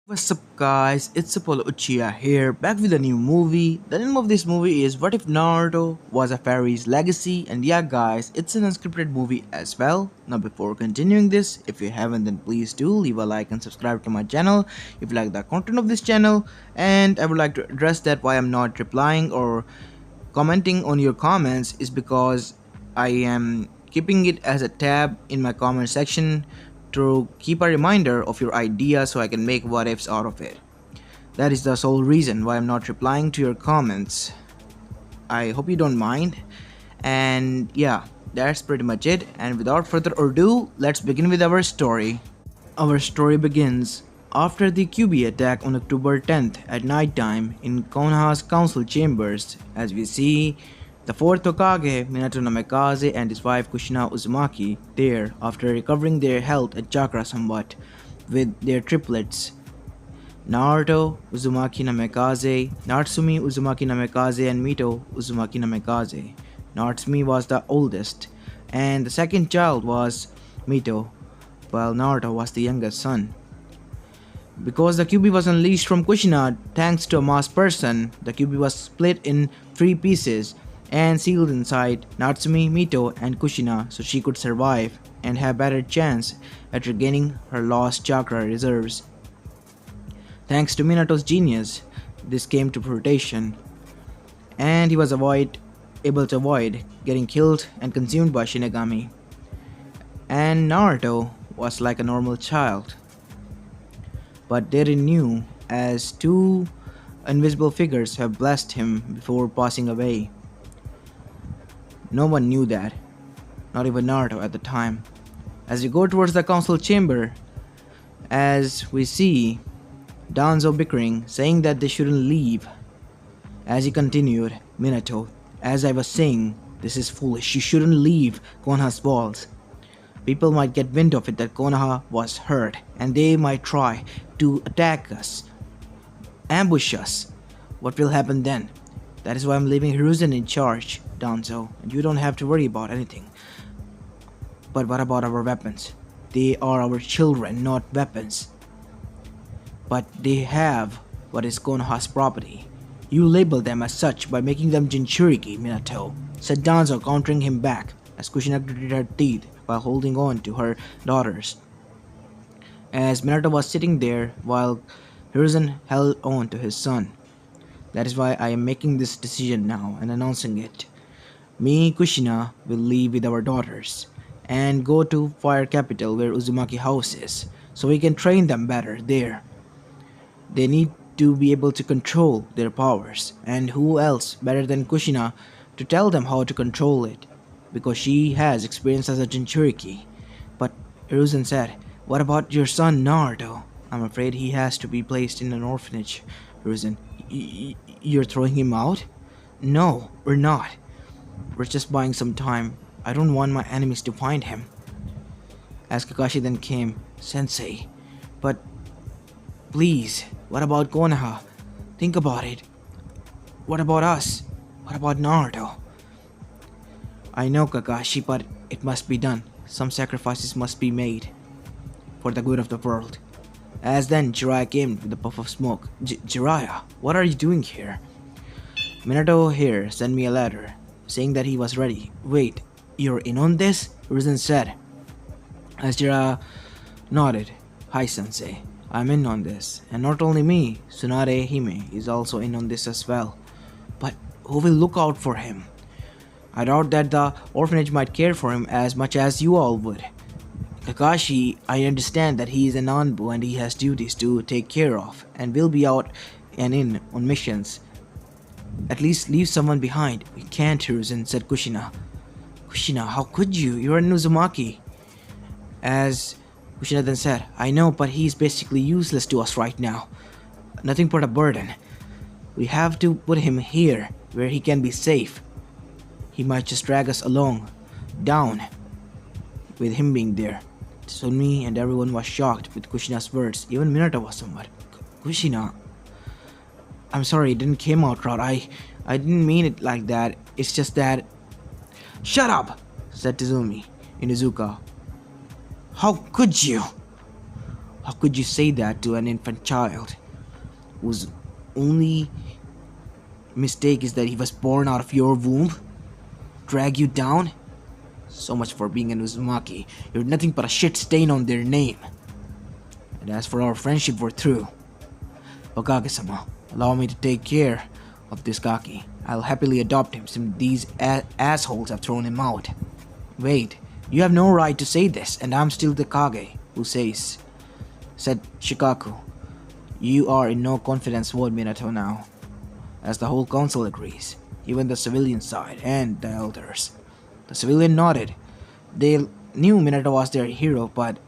What's up guys, it's Apollo Uchiha here, back with a new movie. The name of this movie is What If Naruto Was a Fairy's Legacy, and yeah guys, it's an unscripted movie as well. Now before continuing this, if you haven't then please do leave a like and subscribe to my channel if you like the content of this channel. And I would like to address that why I'm not replying or commenting on your comments is because I am keeping it as a tab in my comment section to keep a reminder of your idea so I can make what ifs out of it. That is the sole reason why I'm not replying to your comments. I hope you don't mind. And yeah, that's pretty much it. And without further ado, let's begin with our story. Our story begins after the QB attack on October 10th at night time in Konoha's council chambers, as we see the fourth Hokage, Minato Namikaze, and his wife Kushina Uzumaki there after recovering their health and chakra somewhat with their triplets Naruto Uzumaki Namikaze, Natsumi Uzumaki Namikaze, and Mito Uzumaki Namikaze. Natsumi was the oldest, and the second child was Mito, while Naruto was the youngest son. Because the QB was unleashed from Kushina thanks to a masked person, the QB was split in three pieces and sealed inside Natsumi, Mito, and Kushina so she could survive and have better chance at regaining her lost chakra reserves. Thanks to Minato's genius, this came to fruition, and he was able to avoid getting killed and consumed by Shinigami. And Naruto was like a normal child, but they knew as two invisible figures have blessed him before passing away. No one knew that, not even Naruto at the time. As we go towards the council chamber, as we see Danzo bickering, saying that they shouldn't leave. As he continued, Minato, as I was saying, this is foolish, you shouldn't leave Konoha's walls. People might get wind of it that Konoha was hurt, and they might try to attack us, ambush us. What will happen then? That is why I'm leaving Hiruzen in charge, Danzo, and you don't have to worry about anything. But what about our weapons? They are our children, not weapons. But they have what is Konoha's property. You label them as such by making them Jinchuriki, Minato, said Danzo, countering him back as Kushina gritted her teeth while holding on to her daughters. As Minato was sitting there while Hiruzen held on to his son. That is why I am making this decision now and announcing it. Me, Kushina, will leave with our daughters and go to Fire Capital where Uzumaki House is, so we can train them better there. They need to be able to control their powers, and who else better than Kushina to tell them how to control it, because she has experience as a Jinchuriki. But Hiruzen said, what about your son Naruto? I'm afraid he has to be placed in an orphanage. Hiruzen, you're throwing him out? No, we're not. We're just buying some time. I don't want my enemies to find him. As Kakashi then came, Sensei, but please, what about Konoha? Think about it. What about us? What about Naruto? I know, Kakashi, but it must be done. Some sacrifices must be made for the good of the world. As then Jiraiya came with a puff of smoke. Jiraiya, what are you doing here? Minato here sent me a letter saying that he was ready. Wait, you're in on this? Hiruzen said. As Jiraiya nodded, hi sensei, I'm in on this. And not only me, Tsunade Hime is also in on this as well. But who will look out for him? I doubt that the orphanage might care for him as much as you all would. Kakashi, I understand that he is an Anbu and he has duties to take care of and will be out and in on missions. At least leave someone behind. We can't, Hiruzen, said Kushina. Kushina, how could you? You're an Uzumaki. As Kushina then said, I know, but he's basically useless to us right now. Nothing but a burden. We have to put him here, where he can be safe. He might just drag us along, down, with him being there. Sunmi and everyone was shocked with Kushina's words. Even Minato was somewhat. Kushina, I'm sorry, it didn't came out right. I didn't mean it like that. It's just that. Shut up, said Tizumi Inuzuka. How could you? How could you say that to an infant child whose only mistake is that he was born out of your womb? Drag you down? So much for being an Uzumaki. You're nothing but a shit stain on their name. And as for our friendship, we're through. Okage-sama, allow me to take care of this Gaki. I'll happily adopt him since these assholes have thrown him out. Wait, you have no right to say this, and I'm still the Kage who said Shikaku. You are in no confidence mode, Minato, now. As the whole council agrees, even the civilian side and the elders. The civilian nodded. They knew Minato was their hero, but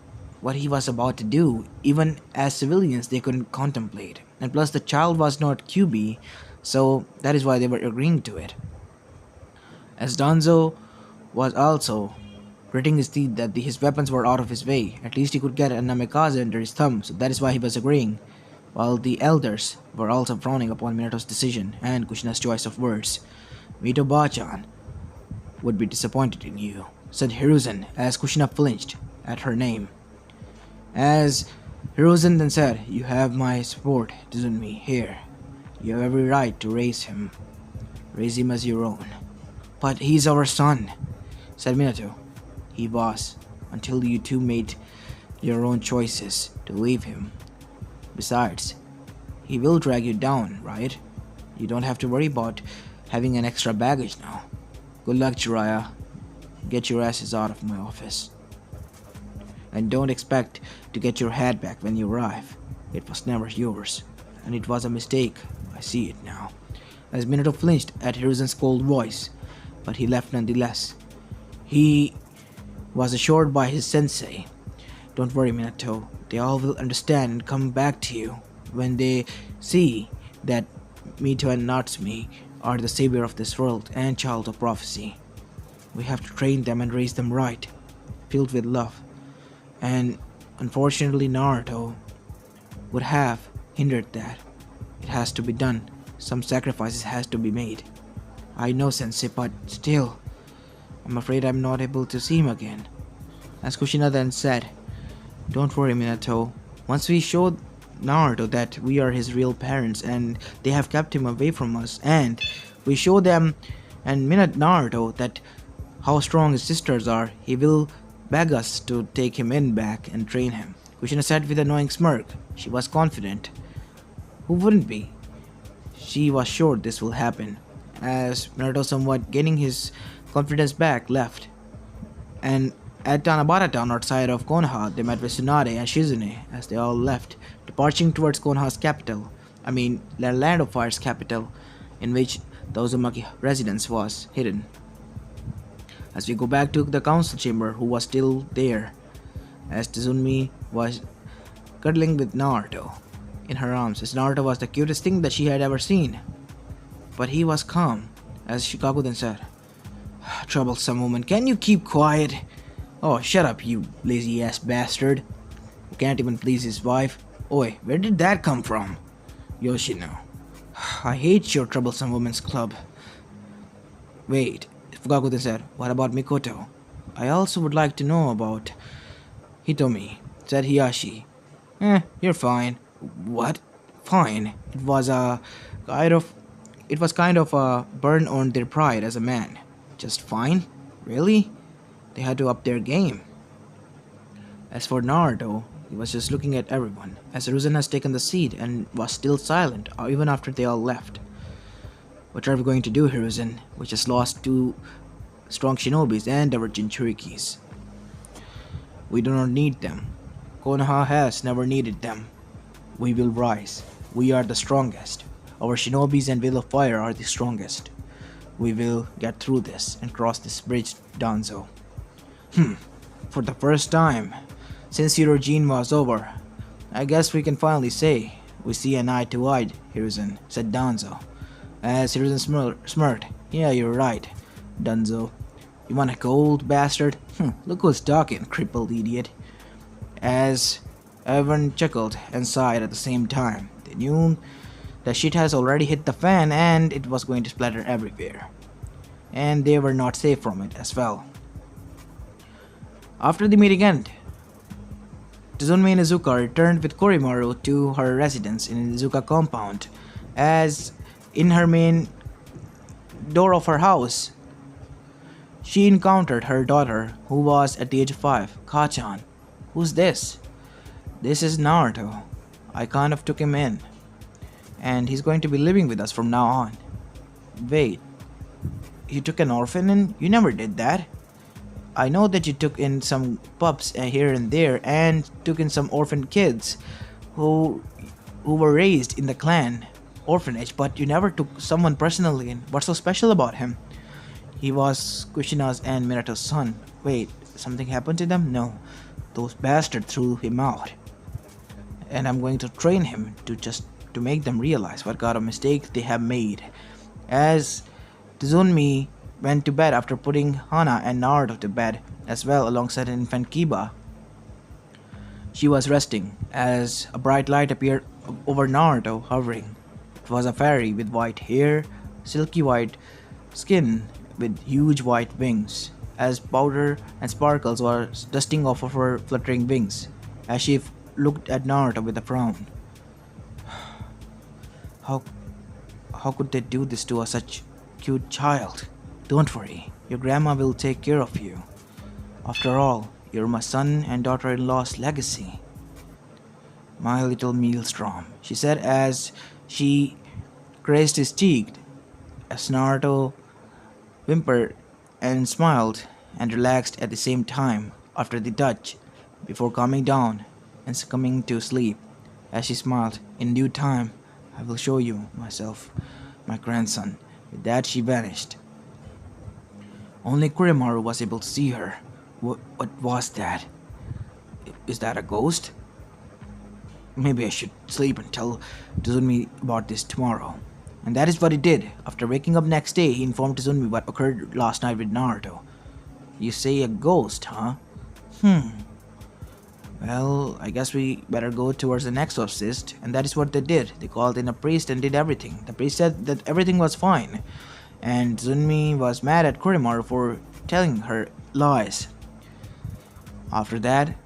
what he was about to do, even as civilians, they couldn't contemplate. And plus, the child was not QB, so that is why they were agreeing to it. As Danzo was also gritting his teeth that his weapons were out of his way, at least he could get a namikaze under his thumb, so that is why he was agreeing. While the elders were also frowning upon Minato's decision and Kushina's choice of words. Mito Bachan would be disappointed in you, said Hiruzen as Kushina flinched at her name. As Hiruzen then said, you have my support, Tizunmi, here. You have every right to raise him. Raise him as your own. But he's our son, said Minato. He was, until you two made your own choices to leave him. Besides, he will drag you down, right? You don't have to worry about having an extra baggage now. Good luck, Jiraiya. Get your asses out of my office. And don't expect to get your hat back when you arrive. It was never yours, and it was a mistake. I see it now. As Minato flinched at Hiruzen's cold voice, but he left nonetheless. He was assured by his sensei. Don't worry, Minato. They all will understand and come back to you when they see that Mito and Natsumi are the savior of this world and child of prophecy. We have to train them and raise them right, filled with love. And unfortunately, Naruto would have hindered that. It has to be done. Some sacrifices has to be made. I know, Sensei, but still, I'm afraid I'm not able to see him again. As Kushina then said, don't worry, Minato. Once we show Naruto that we are his real parents and they have kept him away from us, and we show them and Naruto that how strong his sisters are, he will beg us to take him in back and train him. Kushina said with a knowing smirk. She was confident. Who wouldn't be? She was sure this will happen. As Naruto, somewhat gaining his confidence back, left. And at Tanabata town outside of Konoha, they met with Tsunade and Shizune as they all left, departing towards Konoha's capital. the Land of Fire's capital, in which the Uzumaki residence was hidden. As we go back to the council chamber, who was still there, as Tizunmi was cuddling with Naruto in her arms, as Naruto was the cutest thing that she had ever seen. But he was calm, as Shikaku then said, "Troublesome woman, can you keep quiet? Oh, shut up, you lazy-ass bastard. Who can't even please his wife. Oi, where did that come from? Yoshino. I hate your troublesome women's club." Wait, Fukaku then said, "What about Mikoto? I also would like to know about Hitomi," said Hiyashi. You're fine." "What? Fine? It was kind of a burn on their pride as a man." "Just fine? Really?" They had to up their game. As for Naruto, he was just looking at everyone, as Hiruzen has taken the seat and was still silent, even after they all left. "What are we going to do, Hiruzen? We just lost 2 strong shinobis and our Jinchurikis. We do not need them. Konoha has never needed them. We will rise. We are the strongest. Our shinobis and Will of Fire are the strongest. We will get through this and cross this bridge, Danzo." For the first time since Eurogene was over, I guess we can finally say we see an eye to eye, Hiruzen, said Danzo. As Hiruzen smirked, "Yeah, you're right, Danzo. You want a gold bastard? Look who's talking, crippled idiot." As everyone chuckled and sighed at the same time, they knew the shit has already hit the fan and it was going to splatter everywhere. And they were not safe from it as well. After the meeting ended, Tizunmi Inuzuka returned with Korimaru to her residence in Inuzuka compound. As in her main door of her house, she encountered her daughter, who was at the age of 5, Kachan. Who's this? This is Naruto. I kind of took him in, and he's going to be living with us from now on. Wait, you took an orphan in? You never did that. I know that you took in some pups here and there and took in some orphan kids who who were raised in the clan orphanage, but you never took someone personally in. What's so special about him? He was Kushina's and Minato's son. Wait, something happened to them? No. Those bastards threw him out. And I'm going to train him to make them realize what kind of mistake they have made. As Tizunmi went to bed after putting Hana and Naruto to bed as well alongside infant Kiba, she was resting as a bright light appeared over Naruto hovering. It was a fairy with white hair, silky white skin with huge white wings, as powder and sparkles were dusting off of her fluttering wings as she looked at Naruto with a frown. How how could they do this to a such cute child? Don't worry, your grandma will take care of you. After all, you're my son and daughter-in-law's legacy. My little maelstrom, she said as she caressed his cheek, as Naruto whimpered and smiled and relaxed at the same time after the touch, before calming down and succumbing to sleep. As she smiled, in due time, I will show you myself, my grandson. With that, she vanished. Only Kurimaru was able to see her. What was that? Is that a ghost? Maybe I should sleep and tell Tizunmi about this tomorrow. And that is what he did. After waking up next day, he informed Tizunmi what occurred last night with Naruto. You say a ghost, huh? Well, I guess we better go towards the next exorcist, and that is what they did. They called in a priest and did everything. The priest said that everything was fine, and Tizunmi was mad at Kurimaru for telling her lies. After that,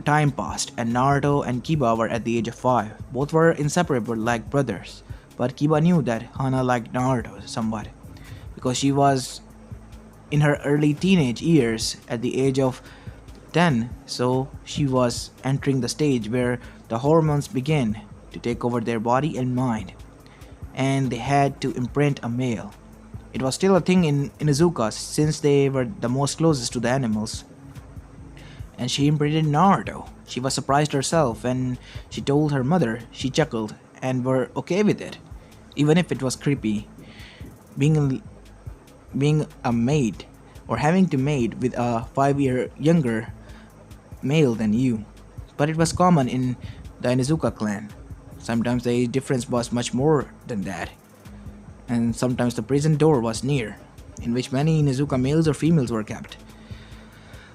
time passed, and Naruto and Kiba were at the age of 5. Both were inseparable like brothers, but Kiba knew that Hana liked Naruto somewhat, because she was in her early teenage years at the age of 10, so she was entering the stage where the hormones began to take over their body and mind, and they had to imprint a male. It was still a thing in Inuzuka since they were the most closest to the animals, and she imprinted Naruto. She was surprised herself when she told her mother. She chuckled and were okay with it, even if it was creepy. Being a maid or having to mate with a 5-year younger male than you. But it was common in the Inuzuka clan. Sometimes the age difference was much more than that, and sometimes the prison door was near, in which many Inuzuka males or females were kept.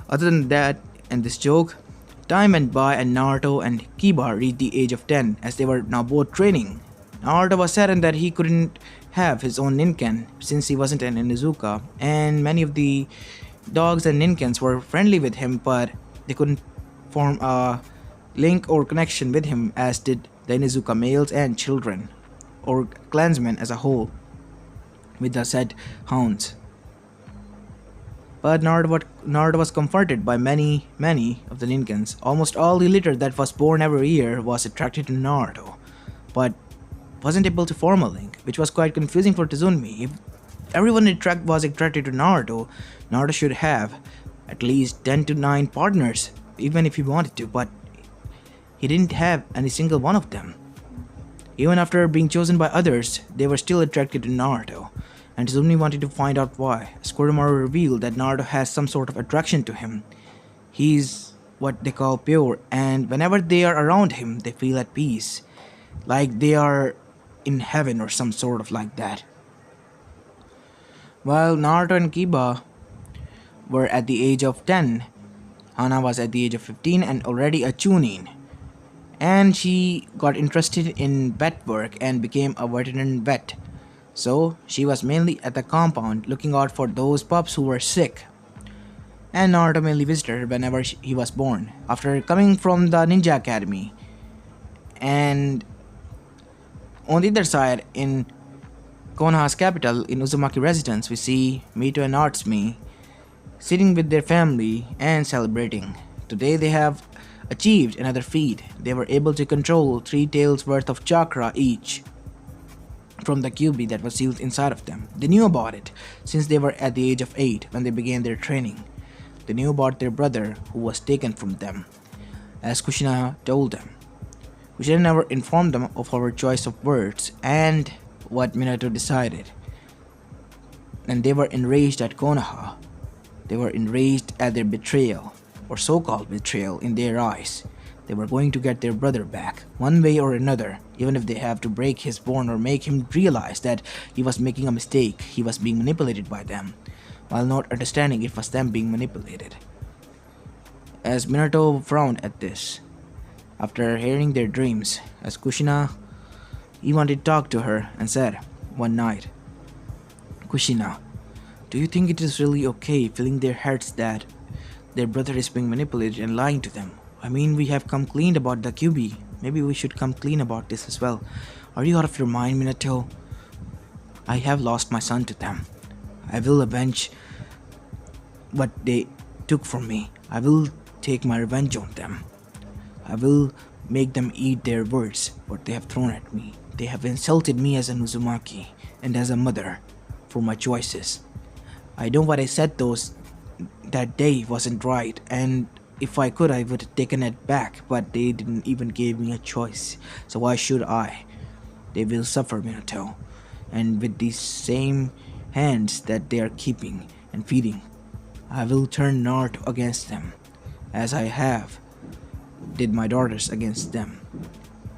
Other than that, and this joke, time went by and Naruto and Kiba reached the age of 10 as they were now both training. Naruto was saddened that he couldn't have his own ninken since he wasn't an Inuzuka, and many of the dogs and ninkens were friendly with him, but they couldn't form a link or connection with him as did the Inuzuka males and children, or clansmen as a whole, with the said hounds. But Naruto was comforted by many of the ninkens. Almost all the litter that was born every year was attracted to Naruto, but wasn't able to form a link, which was quite confusing for Tizunmi. If everyone was attracted to Naruto, Naruto should have at least 10 to 9 partners, even if he wanted to, but he didn't have any single one of them. Even after being chosen by others, they were still attracted to Naruto, and Tizunmi wanted to find out why. As Koromaru revealed that Naruto has some sort of attraction to him. He's what they call pure, and whenever they are around him, they feel at peace, like they are in heaven or some sort of like that. While Naruto and Kiba were at the age of 10, Hana was at the age of 15 and already a chunin, and she got interested in vet work and became a veterinary vet. So she was mainly at the compound looking out for those pups who were sick. and Naruto mainly visited her whenever he was born. After coming from the Ninja Academy, and on the other side, in Konoha's capital, in Uzumaki residence, we see Mito and Natsumi sitting with their family and celebrating. Today they have achieved another feat. They were able to control 3 taels worth of chakra each from the QB that was sealed inside of them. They knew about it since they were at the age of 8 when they began their training. They knew about their brother who was taken from them, as Kushina told them. Kushina never informed them of our choice of words and what Minato decided. And they were enraged at Konoha. They were enraged at their betrayal, or so-called betrayal in their eyes. They were going to get their brother back, one way or another, even if they have to break his bone or make him realize that he was making a mistake, he was being manipulated by them, while not understanding it was them being manipulated. As Minato frowned at this, after hearing their dreams, as Kushina, he wanted to talk to her and said, one night, Kushina, do you think it is really okay filling their heads that their brother is being manipulated and lying to them? I mean, we have come clean about the QB. Maybe we should come clean about this as well. Are you out of your mind, Minato? I have lost my son to them. I will avenge what they took from me. I will take my revenge on them. I will make them eat their words, what they have thrown at me. They have insulted me as an Uzumaki and as a mother for my choices. I know what I said that day wasn't right, and if I could I would have taken it back, but they didn't even give me a choice, so why should I? They will suffer, Minato, and with these same hands that they are keeping and feeding, I will turn Naruto against them, as I have did my daughters against them.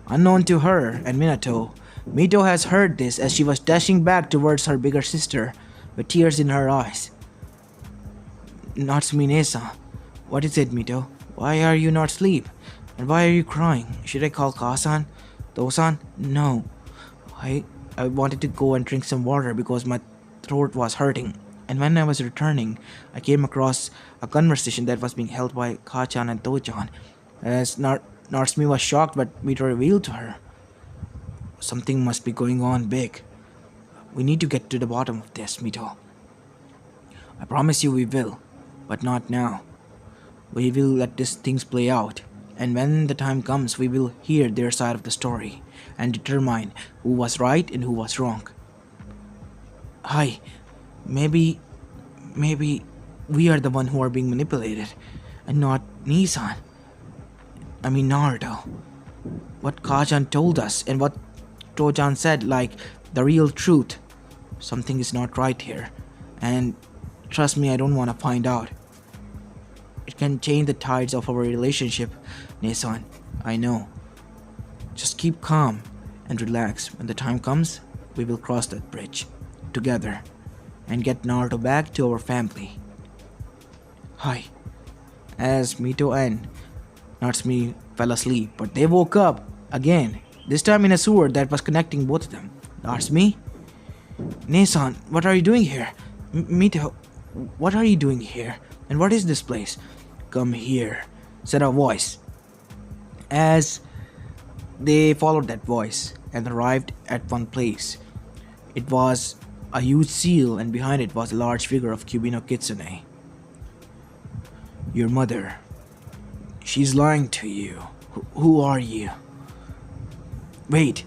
Unknown to her and Minato, Mito has heard this as she was dashing back towards her bigger sister with tears in her eyes. Natsumi-san, what is it, Mito? Why are you not asleep? And why are you crying? Should I call Kasan? Tosan? No. I wanted to go and drink some water because my throat was hurting. And when I was returning, I came across a conversation that was being held by Kachan and Tochan. As Natsumi was shocked, but Mito revealed to her, something must be going on big. We need to get to the bottom of this, Mito. I promise you we will, but not now. We will let these things play out, and when the time comes, we will hear their side of the story and determine who was right and who was wrong. Hi, maybe we are the one who are being manipulated, and not Nissan. I mean Naruto. What Kachan told us and what Tochan said, like the real truth. Something is not right here, and trust me, I don't want to find out. It can change the tides of our relationship, Nissan. I know. Just keep calm and relax. When the time comes, we will cross that bridge together and get Naruto back to our family. Hi. As Mito and Natsumi fell asleep, but they woke up again, this time in a sewer that was connecting both of them. Natsumi? Nissan, what are you doing here? Mito, what are you doing here? And what is this place? Come here, said a voice. As they followed that voice and arrived at one place, it was a huge seal, and behind it was a large figure of Kyubi Kitsune. Your mother. She's lying to you. Who are you? Wait,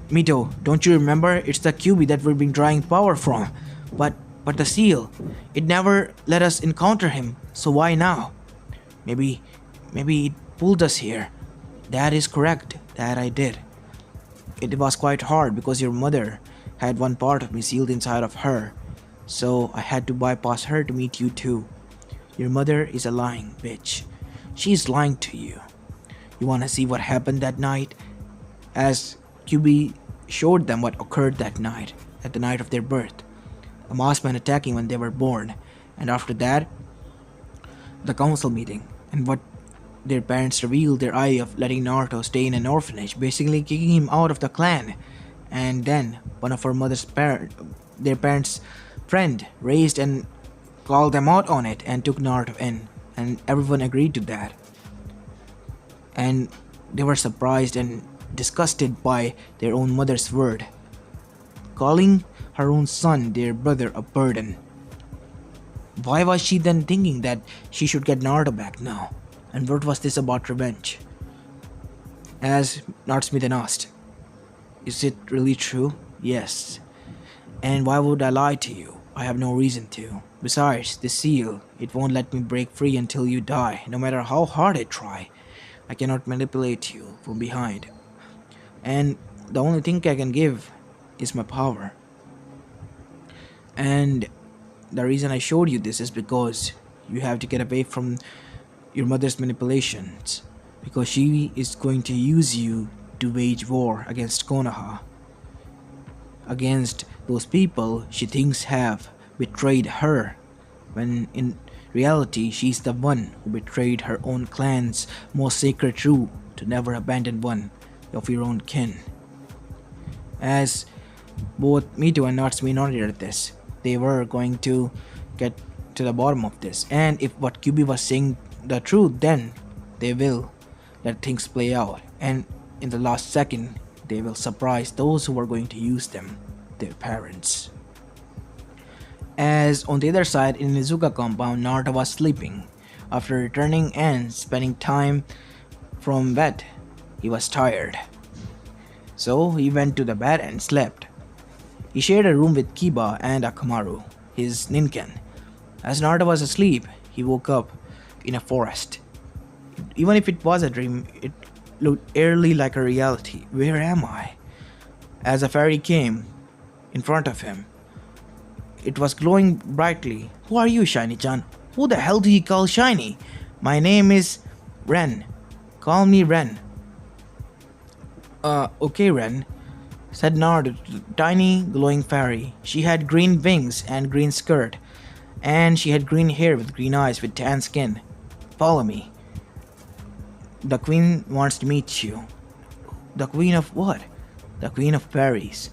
Mito, don't you remember? It's the Kyubi that we've been drawing power from. But the seal, it never let us encounter him, so why now? Maybe it pulled us here. That is correct, that I did. It was quite hard because your mother had one part of me sealed inside of her, so I had to bypass her to meet you too. Your mother is a lying bitch. She's lying to you. You wanna see what happened that night? As Kyubi showed them what occurred that night, at the night of their birth. A Mossman attacking when they were born, and after that, the council meeting, and what their parents revealed their idea of letting Naruto stay in an orphanage, basically kicking him out of the clan. And then one of her mother's their parents' friend raised an called them out on it and took Naruto in, and everyone agreed to that. And they were surprised and disgusted by their own mother's word, calling her own son, their brother, a burden. Why was she then thinking that she should get Naruto back now? And what was this about revenge? As Naruto then asked, "Is it really true?" "Yes. And why would I lie to you? I have no reason to. Besides, the seal, it won't let me break free until you die, no matter how hard I try. I cannot manipulate you from behind. And the only thing I can give is my power. And the reason I showed you this is because you have to get away from your mother's manipulations, because she is going to use you to wage war against Konoha, against those people she thinks have betrayed her, when in reality she's the one who betrayed her own clan's most sacred rule to never abandon one of your own kin." As both Mito and Natsume nodded at this, they were going to get to the bottom of this, and if what Kyubi was saying the truth, then they will let things play out, and in the last second they will surprise those who are going to use them, their parents. As on the other side in Izuka compound, Naruto was sleeping. After returning and spending time from bed, he was tired. So he went to the bed and slept. He shared a room with Kiba and Akamaru, his ninken. As Naruto was asleep, he woke up in a forest. Even if it was a dream, it looked eerily like a reality. Where am I? As a fairy came in front of him, it was glowing brightly. "Who are you, Shiny-chan?" "Who the hell do you call Shiny?" "My name is Ren. Call me Ren." Okay, Ren," said Naruto to the tiny, glowing fairy. She had green wings and green skirt, and she had green hair with green eyes with tan skin. "Follow me. The queen wants to meet you." "The queen of what?" "The queen of fairies."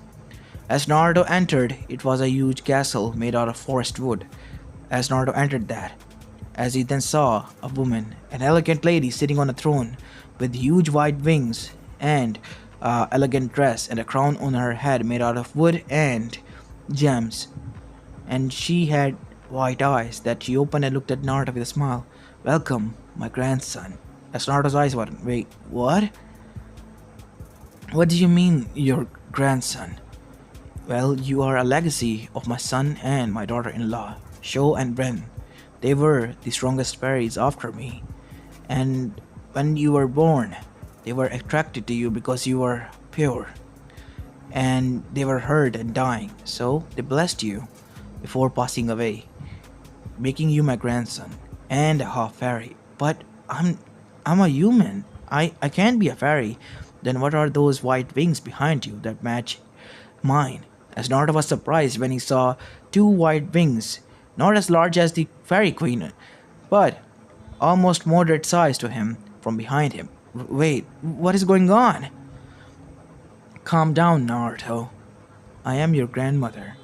As Naruto entered, it was a huge castle made out of forest wood. As Naruto entered that, as he then saw a woman, an elegant lady sitting on a throne with huge white wings and elegant dress and a crown on her head made out of wood and gems. And she had white eyes that she opened and looked at Naruto with a smile. "Welcome, my grandson." As Naruto's eyes widened, "Wait, what? What do you mean, your grandson?" "Well, you are a legacy of my son and my daughter-in-law, Sho and Ren. They were the strongest fairies after me. And when you were born, they were attracted to you because you were pure. And they were hurt and dying, so they blessed you before passing away, making you my grandson and a half fairy. But I'm a human. I can't be a fairy. Then what are those white wings behind you that match mine?" As Naruto was surprised when he saw two white wings, not as large as the fairy queen, but almost moderate size to him from behind him. "Wait, what is going on?" "Calm down, Naruto. I am your grandmother.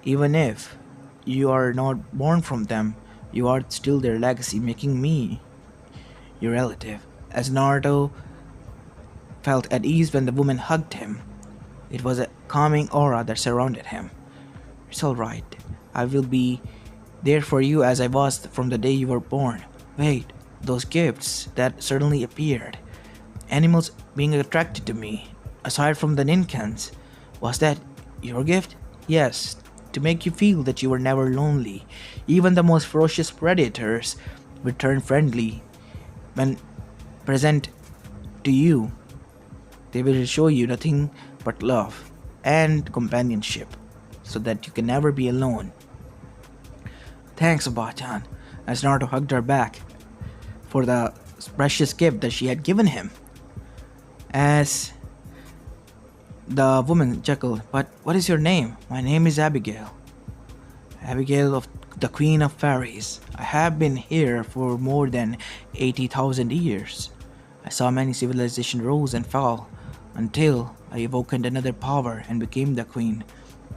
Even if you are not born from them, you are still their legacy, making me your relative." As Naruto felt at ease when the woman hugged him, it was a calming aura that surrounded him. "It's alright. I will be there for you as I was from the day you were born. Wait, those gifts that suddenly appeared, animals being attracted to me, aside from the ninkans, was that your gift?" "Yes, to make you feel that you were never lonely. Even the most ferocious predators would turn friendly when present to you. They will show you nothing but love and companionship, so that you can never be alone." "Thanks, Oba-chan," as Naruto hugged her back for the precious gift that she had given him. As the woman chuckled, "But what is your name?" "My name is Abigail. Abigail of the Queen of Fairies. I have been here for more than 80,000 years. I saw many civilizations rose and fall until I awakened another power and became the queen.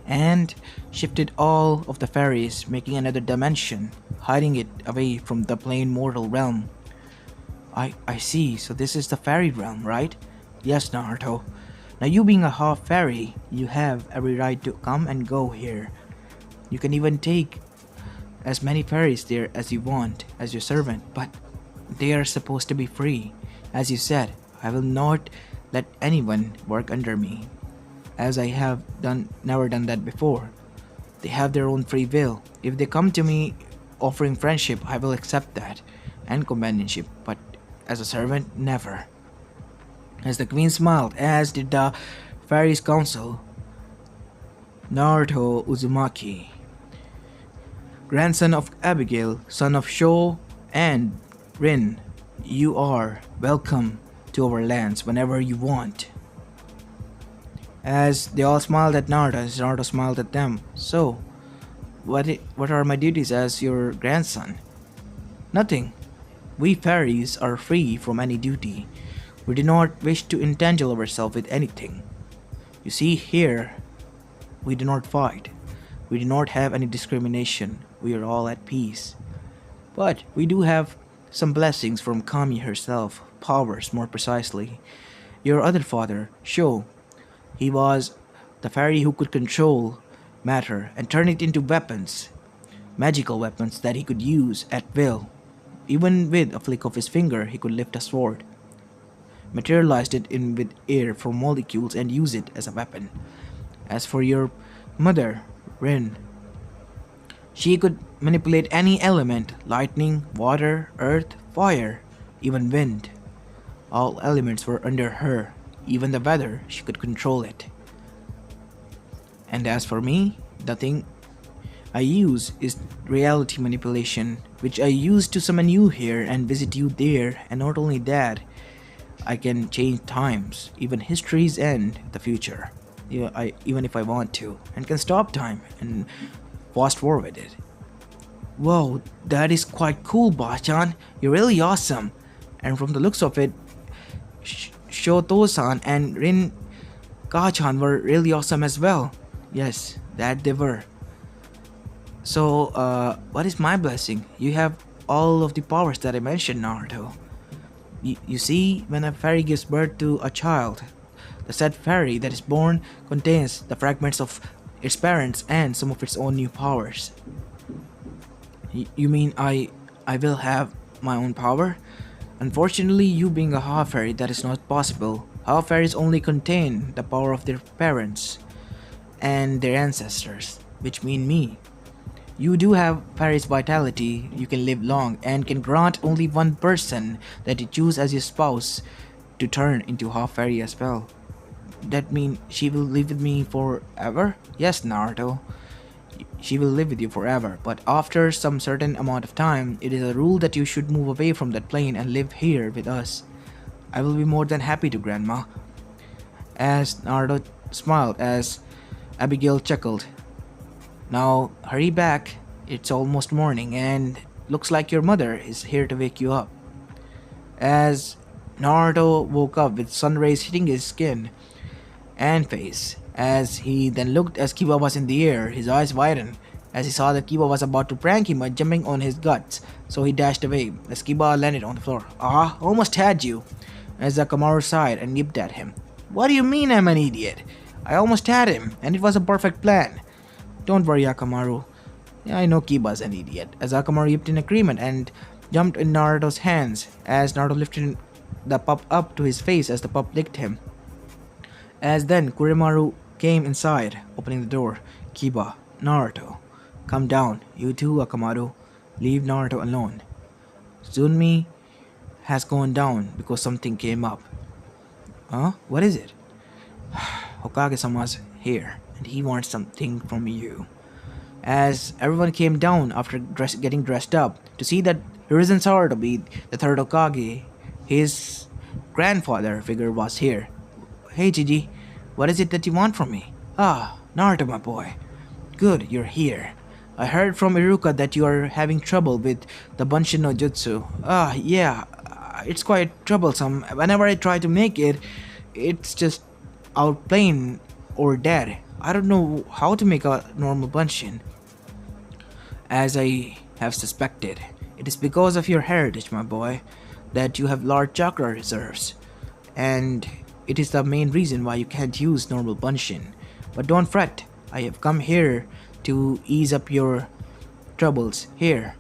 and shifted all of the fairies, making another dimension, hiding it away from the plain mortal realm. I see, so this is the fairy realm, right? Yes, Naruto. Now, you being a half fairy, you have every right to come and go here. You can even take as many fairies there as you want as your servant, but they are supposed to be free. As you said, I will not let anyone work under me, as I have never done that before. They have their own free will. If they come to me offering friendship, I will accept that, and companionship, but as a servant, never. As the queen smiled, as did the fairies' council, Naruto Uzumaki, grandson of Abigail, son of Sho and Rin, you are welcome to our lands whenever you want. As they all smiled at Naruto, as Naruto smiled at them. So, what are my duties as your grandson? Nothing. We fairies are free from any duty. We do not wish to entangle ourselves with anything. You see, here, we do not fight. We do not have any discrimination. We are all at peace. But we do have some blessings from Kami herself, powers more precisely. Your other father, Sho, he was the fairy who could control matter and turn it into weapons, magical weapons that he could use at will. Even with a flick of his finger, he could lift a sword, materialized it in with air from molecules, and use it as a weapon. As for your mother, Rin, she could manipulate any element: lightning, water, earth, fire, even wind. All elements were under her. Even the weather, she could control it. And as for me, the thing I use is reality manipulation, which I use to summon you here and visit you there. And not only that, I can change times, even history's and the future. Even if I want to, and can stop time and fast forward it. Whoa, that is quite cool, Bachan. You're really awesome. And from the looks of it, Shoto-san and Rin Kachan were really awesome as well. Yes, that they were. So, what is my blessing? You have all of the powers that I mentioned, Naruto. You see, when a fairy gives birth to a child, the said fairy that is born contains the fragments of its parents and some of its own new powers. You mean I will have my own power? Unfortunately, you being a half fairy, that is not possible. Half fairies only contain the power of their parents and their ancestors, which mean me. You do have fairy's vitality, you can live long, and can grant only one person that you choose as your spouse to turn into half fairy as well. That mean she will live with me forever? Yes, Naruto. She will live with you forever, but after some certain amount of time, it is a rule that you should move away from that plane and live here with us. I will be more than happy to, Grandma. As Naruto smiled, as Abigail chuckled. Now, hurry back. It's almost morning, and looks like your mother is here to wake you up. As Naruto woke up with sun rays hitting his skin and face, as he then looked as Kiba was in the air, his eyes widened as he saw that Kiba was about to prank him by jumping on his guts, so he dashed away as Kiba landed on the floor. Ah, almost had you. As Akamaru sighed and yipped at him. What do you mean I'm an idiot? I almost had him, and it was a perfect plan. Don't worry, Akamaru. Yeah, I know Kiba's an idiot. As Akamaru yipped in agreement and jumped in Naruto's hands, as Naruto lifted the pup up to his face as the pup licked him. As then Kurimaru came inside, opening the door. Kiba, Naruto, come down. You too, Akamaru. Leave Naruto alone. Tsunmi has gone down because something came up. Huh? What is it? Hokage-sama's here, and he wants something from you. As everyone came down after getting dressed up to see that Hiruzen Sarutobi, the third Hokage, his grandfather figure, was here. Hey Gigi, what is it that you want from me? Ah, Naruto my boy. Good, you're here. I heard from Iruka that you are having trouble with the Bunshin no Jutsu. Ah, yeah, it's quite troublesome. Whenever I try to make it, it's just out plain or dead. I don't know how to make a normal bunshin, as I have suspected. It is because of your heritage, my boy, that you have large chakra reserves, and it is the main reason why you can't use normal bunshin. But don't fret, I have come here to ease up your troubles. Here,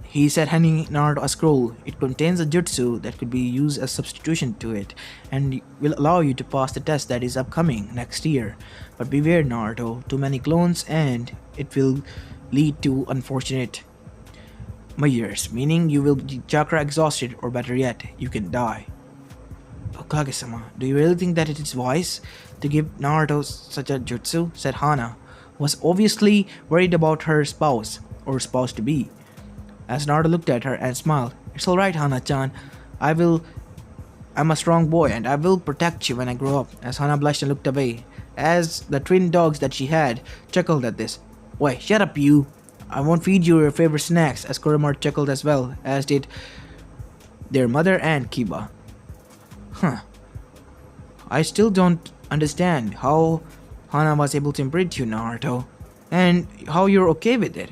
he said, handing Naruto a scroll. It contains a jutsu that could be used as substitution to it and will allow you to pass the test that is upcoming next year. But beware, Naruto, too many clones and it will lead to unfortunate measures, meaning you will be chakra exhausted or better yet, you can die. Okage-sama, do you really think that it is wise to give Naruto such a jutsu? Said Hana, who was obviously worried about her spouse or spouse-to-be. As Naruto looked at her and smiled, "It's alright, Hana-chan. I'm a strong boy and I will protect you when I grow up." As Hana blushed and looked away, as the twin dogs that she had chuckled at this. "Wait, shut up you. I won't feed you your favorite snacks," as Kuramaru chuckled as well, as did their mother and Kiba. Huh. I still don't understand how Hana was able to imprint you, Naruto, and how you're okay with it.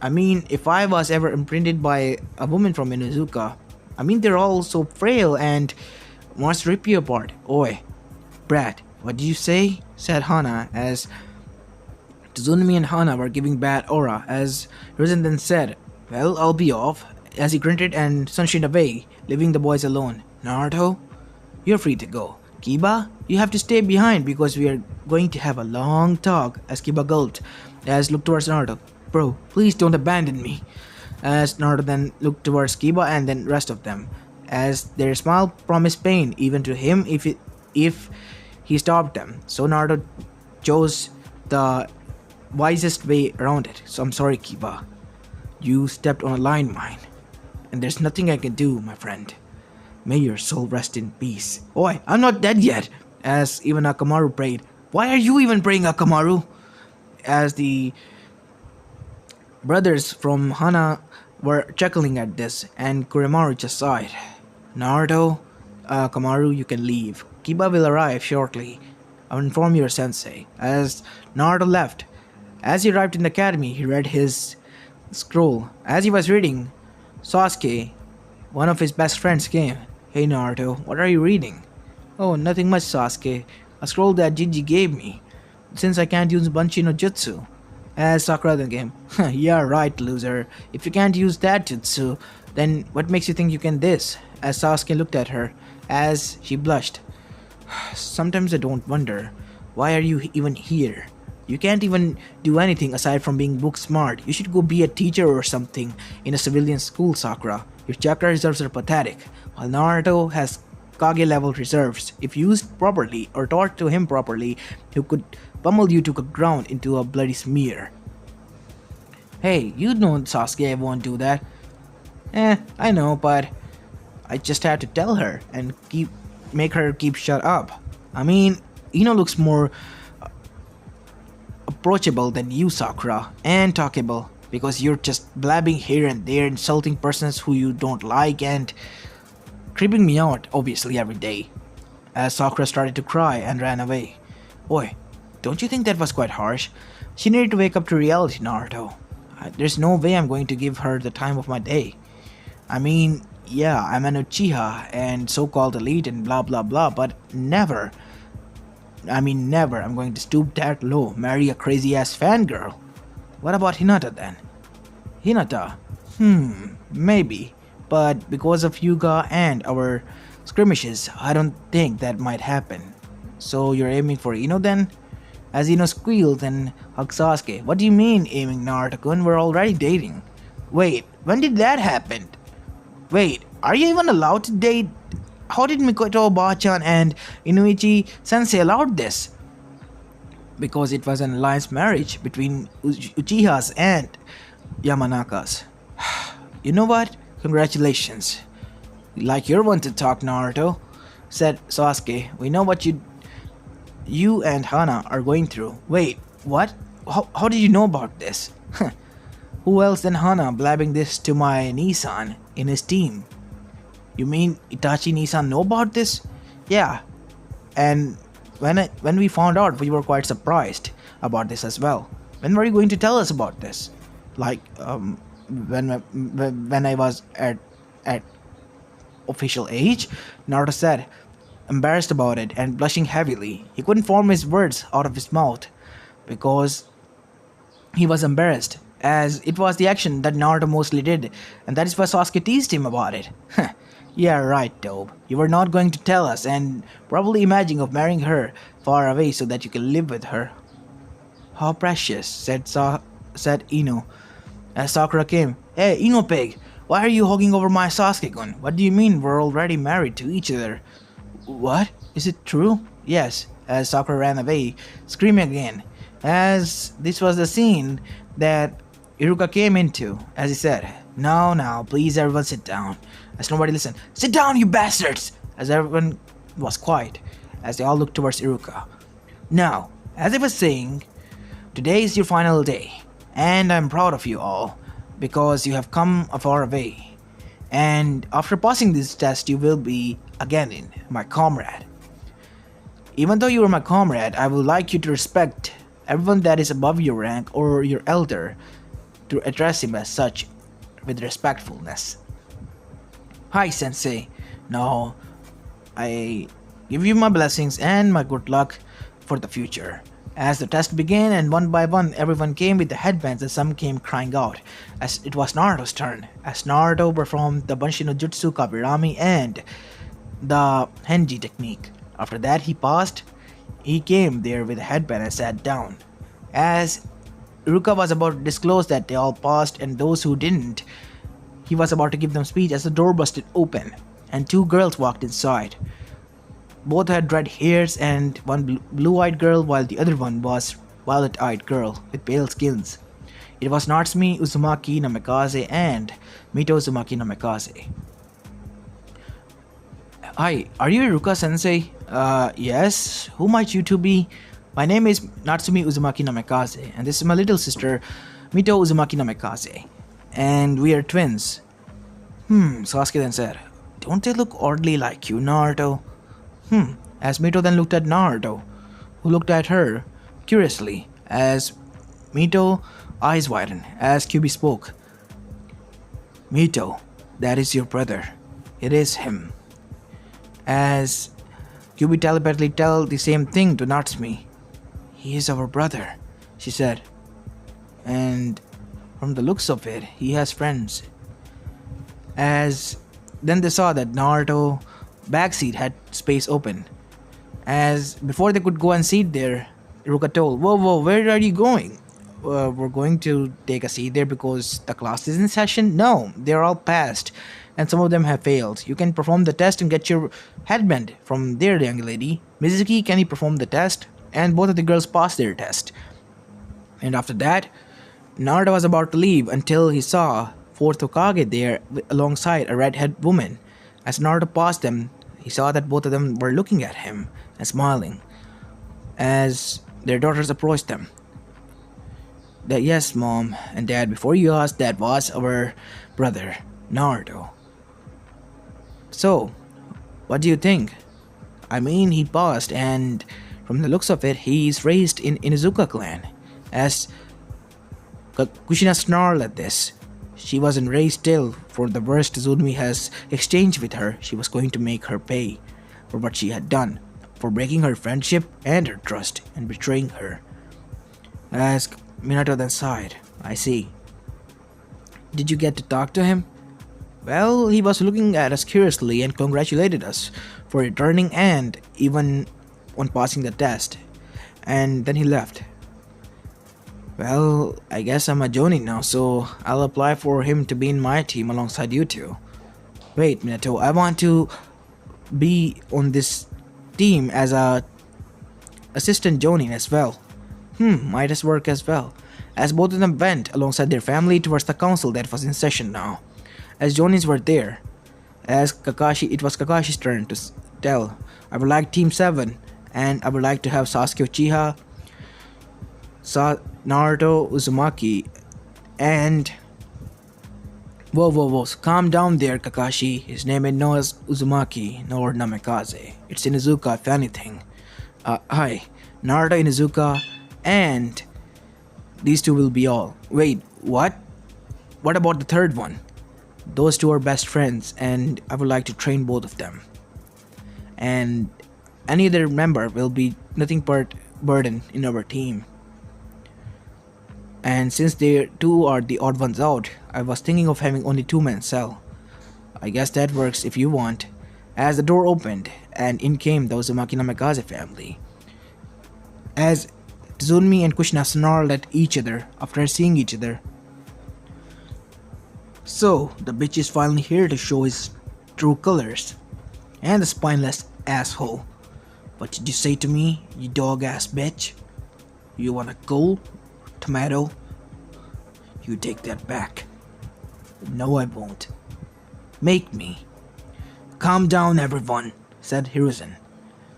I mean, if I was ever imprinted by a woman from Inuzuka, I mean, they're all so frail and must rip you apart. Oi, brat, what did you say? Said Hana, as Tsunami and Hana were giving bad aura, as Risen then said, "Well, I'll be off," as he grunted and sunshined away, leaving the boys alone. "Naruto, you're free to go. Kiba, you have to stay behind because we are going to have a long talk," as Kiba gulped, as looked towards Naruto. "Bro, please don't abandon me." As Naruto then looked towards Kiba and then rest of them, as their smile promised pain even to him if he stopped them. So Naruto chose the wisest way around it. "So I'm sorry, Kiba. You stepped on a landmine, and there's nothing I can do, my friend. May your soul rest in peace." "Oi, I'm not dead yet," as even Akamaru prayed. "Why are you even praying, Akamaru?" As the brothers from Hana were chuckling at this, and Kuramaru just sighed. "Naruto, Akamaru, you can leave. Kiba will arrive shortly. I'll inform your sensei." As Naruto left, as he arrived in the academy, he read his scroll. As he was reading, Sasuke, one of his best friends, came. "Hey Naruto, what are you reading?" "Oh, nothing much, Sasuke. A scroll that Jinji gave me, since I can't use Banshi no Jutsu." As Sakura then came. "Yeah, right, loser. If you can't use that jutsu, then what makes you think you can this?" As Sasuke looked at her, as she blushed. "Sometimes I don't wonder, why are you even here? You can't even do anything aside from being book smart. You should go be a teacher or something in a civilian school, Sakura. Your chakra reserves are pathetic, while Naruto has Kage level reserves. If used properly or taught to him properly, he could pummel you to the ground into a bloody smear." "Hey, you know Sasuke won't do that." I know, but I just had to tell her and make her keep shut up. I mean, Ino looks more approachable than you, Sakura, and talkable, because you're just blabbing here and there, insulting persons who you don't like and creeping me out, obviously, every day." As Sakura started to cry and ran away. "Boy, don't you think that was quite harsh? She needed to wake up to reality, Naruto. There's no way I'm going to give her the time of my day. I mean, yeah, I'm an Uchiha and so-called elite and blah blah blah, but never I'm going to stoop that low, marry a crazy-ass fangirl. What about Hinata then?" "Hinata? Maybe. But because of Hyuga and our skirmishes, I don't think that might happen." "So you're aiming for Ino then?" As Ino squealed and hugged Sasuke. "What do you mean aiming, Naruto-kun? We're already dating." "Wait, when did that happen? Wait, are you even allowed to date? How did Mikoto Bachan and Inuichi Sensei allowed this?" "Because it was an alliance marriage between Uchihas and Yamanakas." "You know what? Congratulations. Like you're one to talk, Naruto," said Sasuke. "We know what you and Hana are going through." "Wait, what? How did you know about this?" "Who else than Hana blabbing this to my Nissan in his team?" "You mean Itachi Nissan know about this?" "Yeah, and when we found out, we were quite surprised about this as well. When were you going to tell us about this? Like, when I was at official age? Naruto said, embarrassed about it and blushing heavily. He couldn't form his words out of his mouth because he was embarrassed, as it was the action that Naruto mostly did, and that is why Sasuke teased him about it. Yeah, right, Dope. You were not going to tell us, and probably imagining of marrying her far away so that you can live with her. How precious, said Ino, as Sakura came. Hey, Ino Pig, why are you hogging over my Sasuke-gun? What do you mean we're already married to each other? What? Is it true? Yes, as Sakura ran away, screaming again, as this was the scene that Iruka came into, as he said, now, please everyone sit down. As nobody listened, sit down, you bastards! As everyone was quiet, as they all looked towards Iruka. Now, as I was saying, today is your final day, and I'm proud of you all, because you have come a far way. And after passing this test, you will be, again, my comrade. Even though you are my comrade, I would like you to respect everyone that is above your rank or your elder, to address him as such with respectfulness. Hi, Sensei. Now, I give you my blessings and my good luck for the future. As the test began, and one by one everyone came with the headbands and some came crying out, as it was Naruto's turn, as Naruto performed the Banshi no Jutsu Kabirami and the Henji technique. After that he came there with a headband and sat down. As Iruka was about to disclose that they all passed and those who didn't, he was about to give them speech as the door busted open and two girls walked inside. Both had red hairs and one blue-eyed girl while the other one was violet-eyed girl with pale skins. It was Natsumi Uzumaki Namikaze and Mito Uzumaki Namikaze. Hi, are you Iruka Sensei? Yes. Who might you two be? My name is Natsumi Uzumaki Namikaze, and this is my little sister, Mito Uzumaki Namikaze. And we are twins. Sasuke then said, don't they look oddly like you, Naruto? As Mito then looked at Naruto, who looked at her curiously, as Mito eyes widened, as Kyuubi spoke. Mito, that is your brother. It is him. As Kyuubi telepathically tell the same thing to Natsumi. He is our brother, she said. And from the looks of it, he has friends. As then they saw that Naruto backseat had space open. As before they could go and sit there, Iruka told, Whoa, where are you going? We're going to take a seat there because the class is in session? No, they're all passed. And some of them have failed. You can perform the test and get your headband from there, young lady. Mizuki, can you perform the test? And both of the girls passed their test. And after that, Naruto was about to leave until he saw 4th Hokage there alongside a red-haired woman. As Naruto passed them, he saw that both of them were looking at him and smiling as their daughters approached them. That yes, Mom and Dad, before you asked, that was our brother, Naruto. So, what do you think? I mean, he passed, and from the looks of it, he's raised in Inuzuka clan. As Kushina snarled at this. She wasn't raised still. For the worst Izumi has exchanged with her, she was going to make her pay for what she had done, for breaking her friendship and her trust and betraying her. As Minato then sighed, I see. Did you get to talk to him? Well, he was looking at us curiously and congratulated us for returning and even on passing the test. And then he left. Well, I guess I'm a Jonin now, so I'll apply for him to be in my team alongside you two. Wait, Minato, I want to be on this team as a assistant Jonin as well. Might as work as well. As both of them went alongside their family towards the council that was in session now. As Jonins were there, it was Kakashi's turn to tell, I would like Team 7, and I would like to have Sasuke Uchiha, Naruto Uzumaki, and... Whoa, calm down there, Kakashi. His name is Noah Uzumaki, nor Namikaze. It's Inuzuka if anything. Hi, Naruto Inuzuka, and these two will be all. Wait, what? What about the third one? Those two are best friends, and I would like to train both of them. And any other member will be nothing but burden in our team. And since they two are the odd ones out, I was thinking of having only two-man cell. I guess that works if you want. As the door opened, and in came the Uzumaki Namikaze family. As Tsunmi and Kushina snarled at each other after seeing each other. So, the bitch is finally here to show his true colors. And the spineless asshole. What did you say to me, you dog ass bitch? You wanna go? Tomato? You take that back. No, I won't. Make me. Calm down, everyone, said Hiruzen.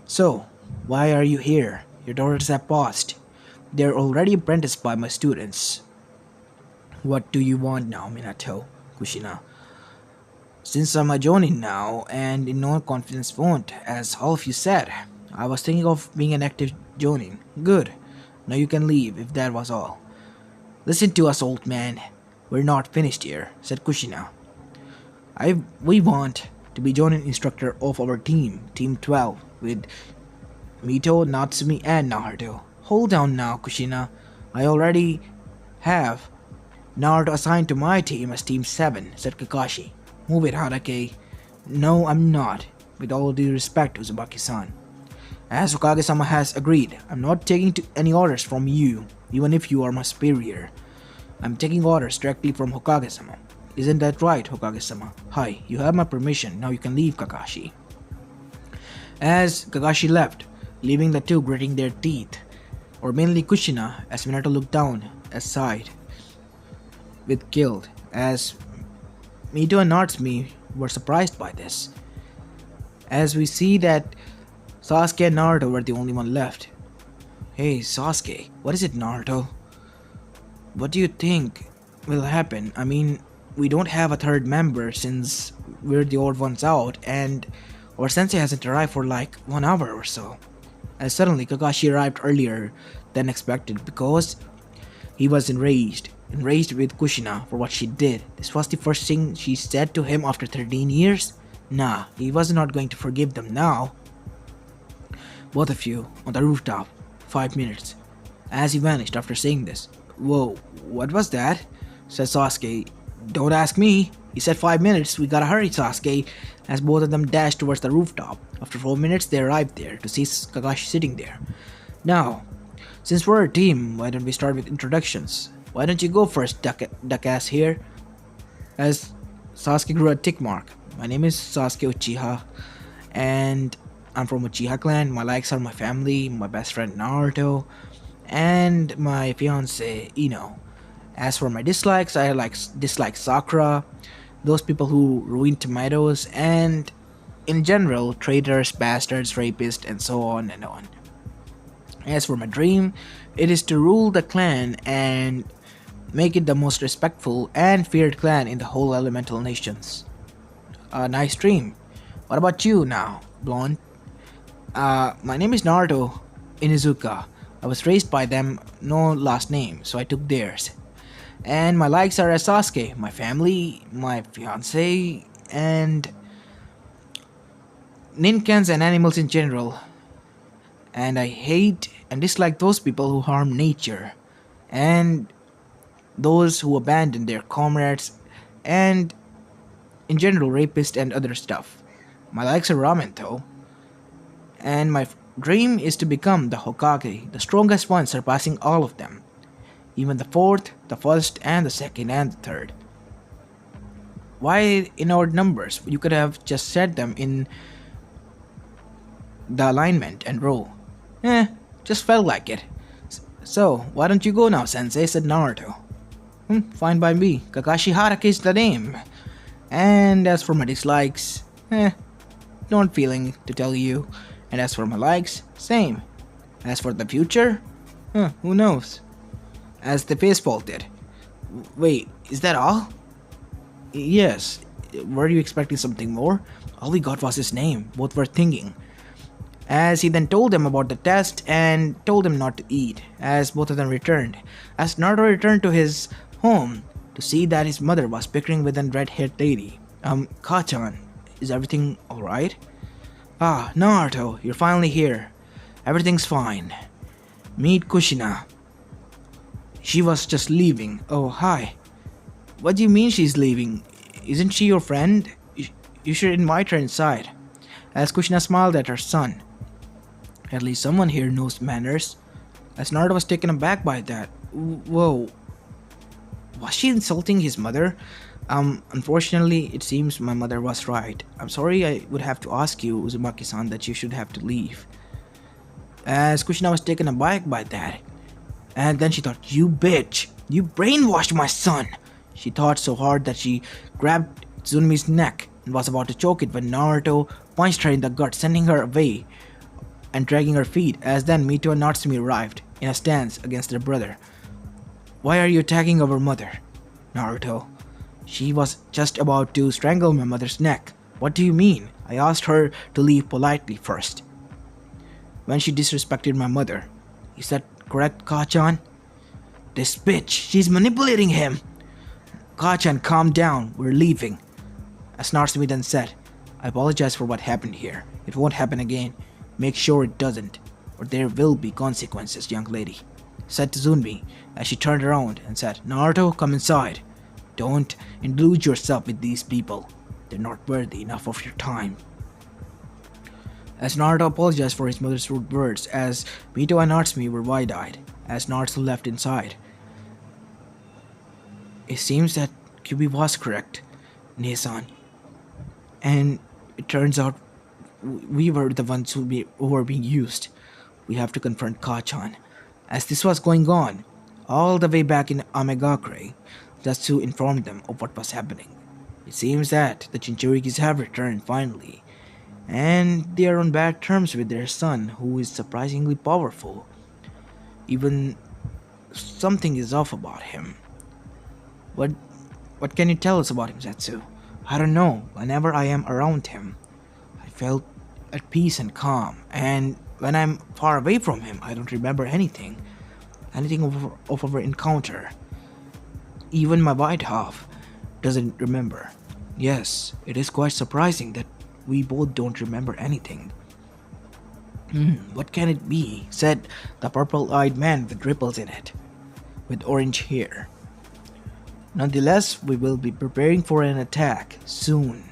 So, why are you here? Your daughters have passed. They're already apprenticed by my students. What do you want now, Minato? Kushina. Since I'm a Jonin now, and in no confidence won't, as all of you said, I was thinking of being an active Jonin. Good. Now you can leave, if that was all. Listen to us, old man. We're not finished here, said Kushina. We want to be Jonin instructor of our team, Team 12, with Mito, Natsumi, and Naruto. Hold down now, Kushina. I already have Naruto assigned to my team as Team 7, said Kakashi. Move it, Harake. No, I'm not. With all due respect, Uzumaki-san. As Hokage-sama has agreed, I'm not taking any orders from you, even if you are my superior. I'm taking orders directly from Hokage-sama. Isn't that right, Hokage-sama? Hi, you have my permission, now you can leave, Kakashi. As Kakashi left, leaving the two gritting their teeth, or mainly Kushina, as Minato looked down, aside, with guilt, as Mito and Natsumi were surprised by this. As we see that Sasuke and Naruto were the only one left. Hey Sasuke, what is it, Naruto? What do you think will happen? I mean, we don't have a third member since we're the odd ones out, and our sensei hasn't arrived for like 1 hour or so. And suddenly Kakashi arrived earlier than expected because he was enraged with Kushina for what she did. This was the first thing she said to him after 13 years? Nah, he was not going to forgive them now. Both of you, on the rooftop, 5 minutes. As he vanished after saying this. Whoa, what was that? Said Sasuke. Don't ask me. He said 5 minutes, we gotta hurry, Sasuke. As both of them dashed towards the rooftop. After 4 minutes, they arrived there to see Kakashi sitting there. Now, since we're a team, why don't we start with introductions? Why don't you go first, duck-ass here? As Sasuke grew a tick mark. My name is Sasuke Uchiha, and I'm from Uchiha clan. My likes are my family, my best friend Naruto, and my fiance Ino. As for my dislikes, I dislike Sakura, those people who ruin tomatoes, and in general, traitors, bastards, rapists, and so on and on. As for my dream, it is to rule the clan and make it the most respectful and feared clan in the whole elemental nations. A nice dream. What about you now, blonde? My name is Naruto Inuzuka. I was raised by them, no last name, so I took theirs. And my likes are as Sasuke, my family, my fiance, and ninkans and animals in general. And I hate and dislike those people who harm nature, and those who abandon their comrades, and in general rapists and other stuff. My likes are ramen though. And my dream is to become the Hokage, the strongest one surpassing all of them. Even the fourth, the first, and the second, and the third. Why in odd numbers? You could have just said them in the alignment and row. Just felt like it. So, why don't you go now, sensei, said Naruto. Fine by me. Kakashi Harake is the name. And as for my dislikes, not feeling to tell you. And as for my likes, same. As for the future, who knows? As the face did. Wait, is that all? Yes. Were you expecting something more? All we got was his name. Both were thinking. As he then told them about the test and told them not to eat, as both of them returned. As Naruto returned to his home to see that his mother was bickering with a red-haired lady. Kachan, is everything alright? Ah, Naruto, you're finally here. Everything's fine. Meet Kushina. She was just leaving. Oh, hi. What do you mean she's leaving? Isn't she your friend? You should invite her inside. As Kushina smiled at her son. At least someone here knows manners. As Naruto was taken aback by that. Whoa. Was she insulting his mother? Unfortunately, it seems my mother was right. I'm sorry I would have to ask you, Uzumaki-san, that you should have to leave. As Kushina was taken aback by that. And then she thought, you bitch! You brainwashed my son! She thought so hard that she grabbed Tsunumi's neck and was about to choke it when Naruto punched her in the gut, sending her away and dragging her feet, as then Mito and Natsumi arrived in a stance against their brother. Why are you attacking our mother? Naruto. She was just about to strangle my mother's neck. What do you mean? I asked her to leave politely first. When she disrespected my mother. Is that correct, Kachan? This bitch, she's manipulating him. Kachan, calm down, we're leaving. As Natsumi then said, I apologize for what happened here. It won't happen again. Make sure it doesn't, or there will be consequences, young lady, said Tsunmi as she turned around and said, Naruto, come inside. Don't indulge yourself with these people. They're not worthy enough of your time. As Naruto apologized for his mother's rude words, as Mito and Natsumi were wide-eyed, as Naruto left inside. It seems that Kyubi was correct, Nesan. And it turns out we were the ones who were being used. We have to confront Kachan. As this was going on, all the way back in Amegakure, just to inform them of what was happening. It seems that the Jinchurikis have returned finally, and they are on bad terms with their son, who is surprisingly powerful. Even something is off about him. What can you tell us about him, Zetsu? I don't know. Whenever I am around him, I felt at peace and calm, and when I'm far away from him, I don't remember anything of our encounter. Even my white half doesn't remember. Yes, it is quite surprising that we both don't remember anything. What can it be? Said the purple-eyed man with ripples in it, with orange hair. Nonetheless, we will be preparing for an attack soon.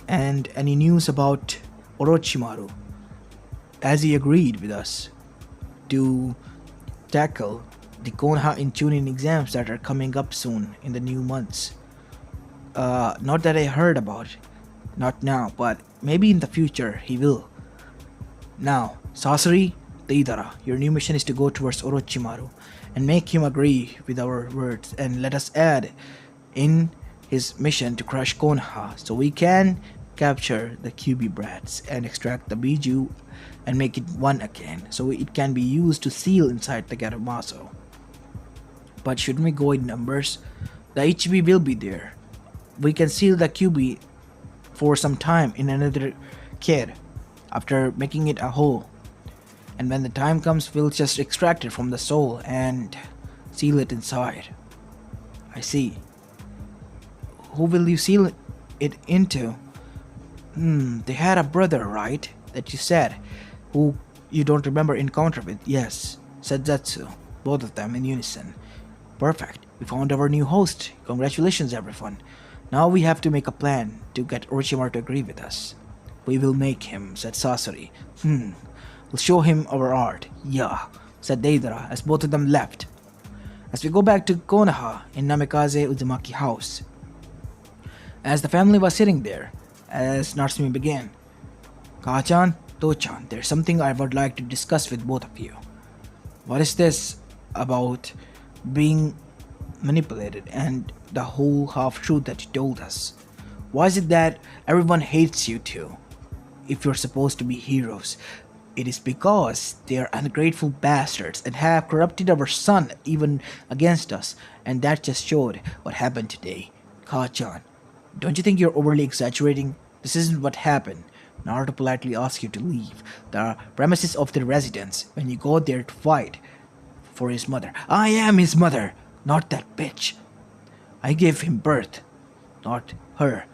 And any news about Orochimaru? As he agreed with us to tackle the Konoha in Chunin exams that are coming up soon in the new months. Not that I heard about. Not now, but maybe in the future he will. Now, Sasori, Deidara, your new mission is to go towards Orochimaru and make him agree with our words, and let us add in his mission to crush Konoha so we can capture the Kyuubi brats and extract the Biju and make it one again so it can be used to seal inside the Garumaso. But shouldn't we go in numbers? The HB will be there. We can seal the Kyuubi for some time in another kid after making it a whole. And when the time comes, we'll just extract it from the soul and seal it inside. I see. Who will you seal it into? They had a brother, right? That you said, who you don't remember encounter with. Yes, said Zetsu. Both of them in unison. Perfect. We found our new host. Congratulations, everyone. Now we have to make a plan to get Orochimaru to agree with us. We will make him, said Sasori. We'll show him our art. Yeah, said Deidara as both of them left. As we go back to Konoha in Namikaze Uzumaki house. As the family was sitting there, as Natsumi began, Kachan, Tochan, there's something I would like to discuss with both of you. What is this about being manipulated and the whole half-truth that you told us? Why is it that everyone hates you two? If you're supposed to be heroes, it is because they are ungrateful bastards and have corrupted our son even against us, and that just showed what happened today. Kachan, don't you think you're overly exaggerating? This isn't what happened. Naruto politely asks you to leave the premises of the residence when you go there to fight for his mother. I am his mother, not that bitch. I gave him birth, not her.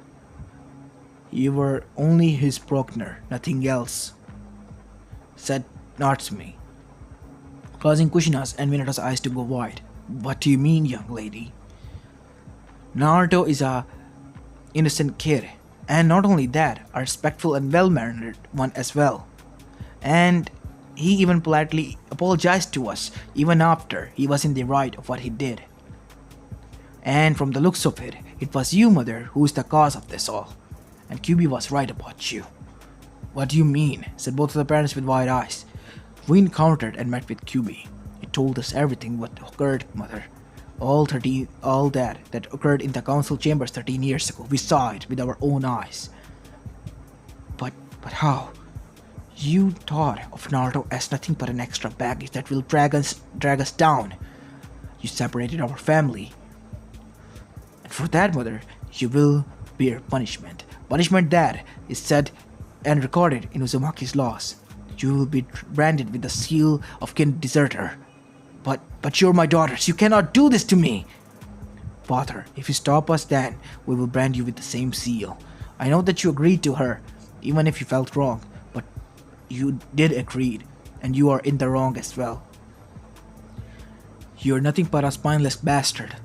You were only his progenitor, nothing else, said Natsumi, causing Kushina's and Minato's eyes to go wide. What do you mean, young lady? Naruto is a innocent kid, and not only that, a respectful and well-mannered one as well. And he even politely apologized to us, even after he was in the right of what he did. And from the looks of it, it was you, mother, who is the cause of this all. And QB was right about you. What do you mean? Said both of the parents with wide eyes. We encountered and met with QB. He told us everything what occurred, mother. All that occurred in the council chambers 13 years ago. We saw it with our own eyes. But how? You thought of Naruto as nothing but an extra baggage that will drag us down. You separated our family. And for that, mother, you will bear punishment. Punishment that is said and recorded in Uzumaki's laws. You will be branded with the seal of kin deserter. But you're my daughters. You cannot do this to me. Father, if you stop us, then we will brand you with the same seal. I know that you agreed to her, even if you felt wrong, but you did agree, and you are in the wrong as well. You're nothing but a spineless bastard.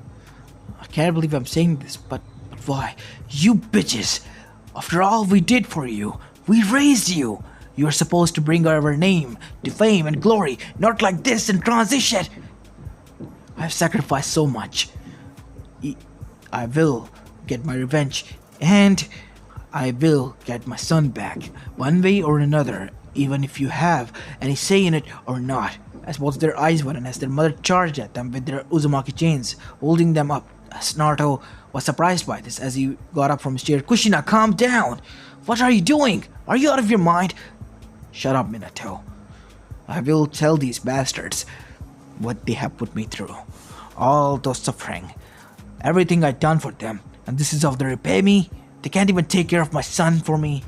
I can't believe I'm saying this, but why? You bitches! After all we did for you, we raised you. You are supposed to bring our name to fame and glory, not like this in transition. I've sacrificed so much. I will get my revenge, and I will get my son back, one way or another, even if you have any say in it or not. As both their eyes widen as their mother charged at them with their Uzumaki chains, holding them up. As Naruto was surprised by this as he got up from his chair. Kushina, calm down! What are you doing? Are you out of your mind? Shut up, Minato. I will tell these bastards what they have put me through. All those suffering. Everything I've done for them. And this is how they repay me? They can't even take care of my son for me.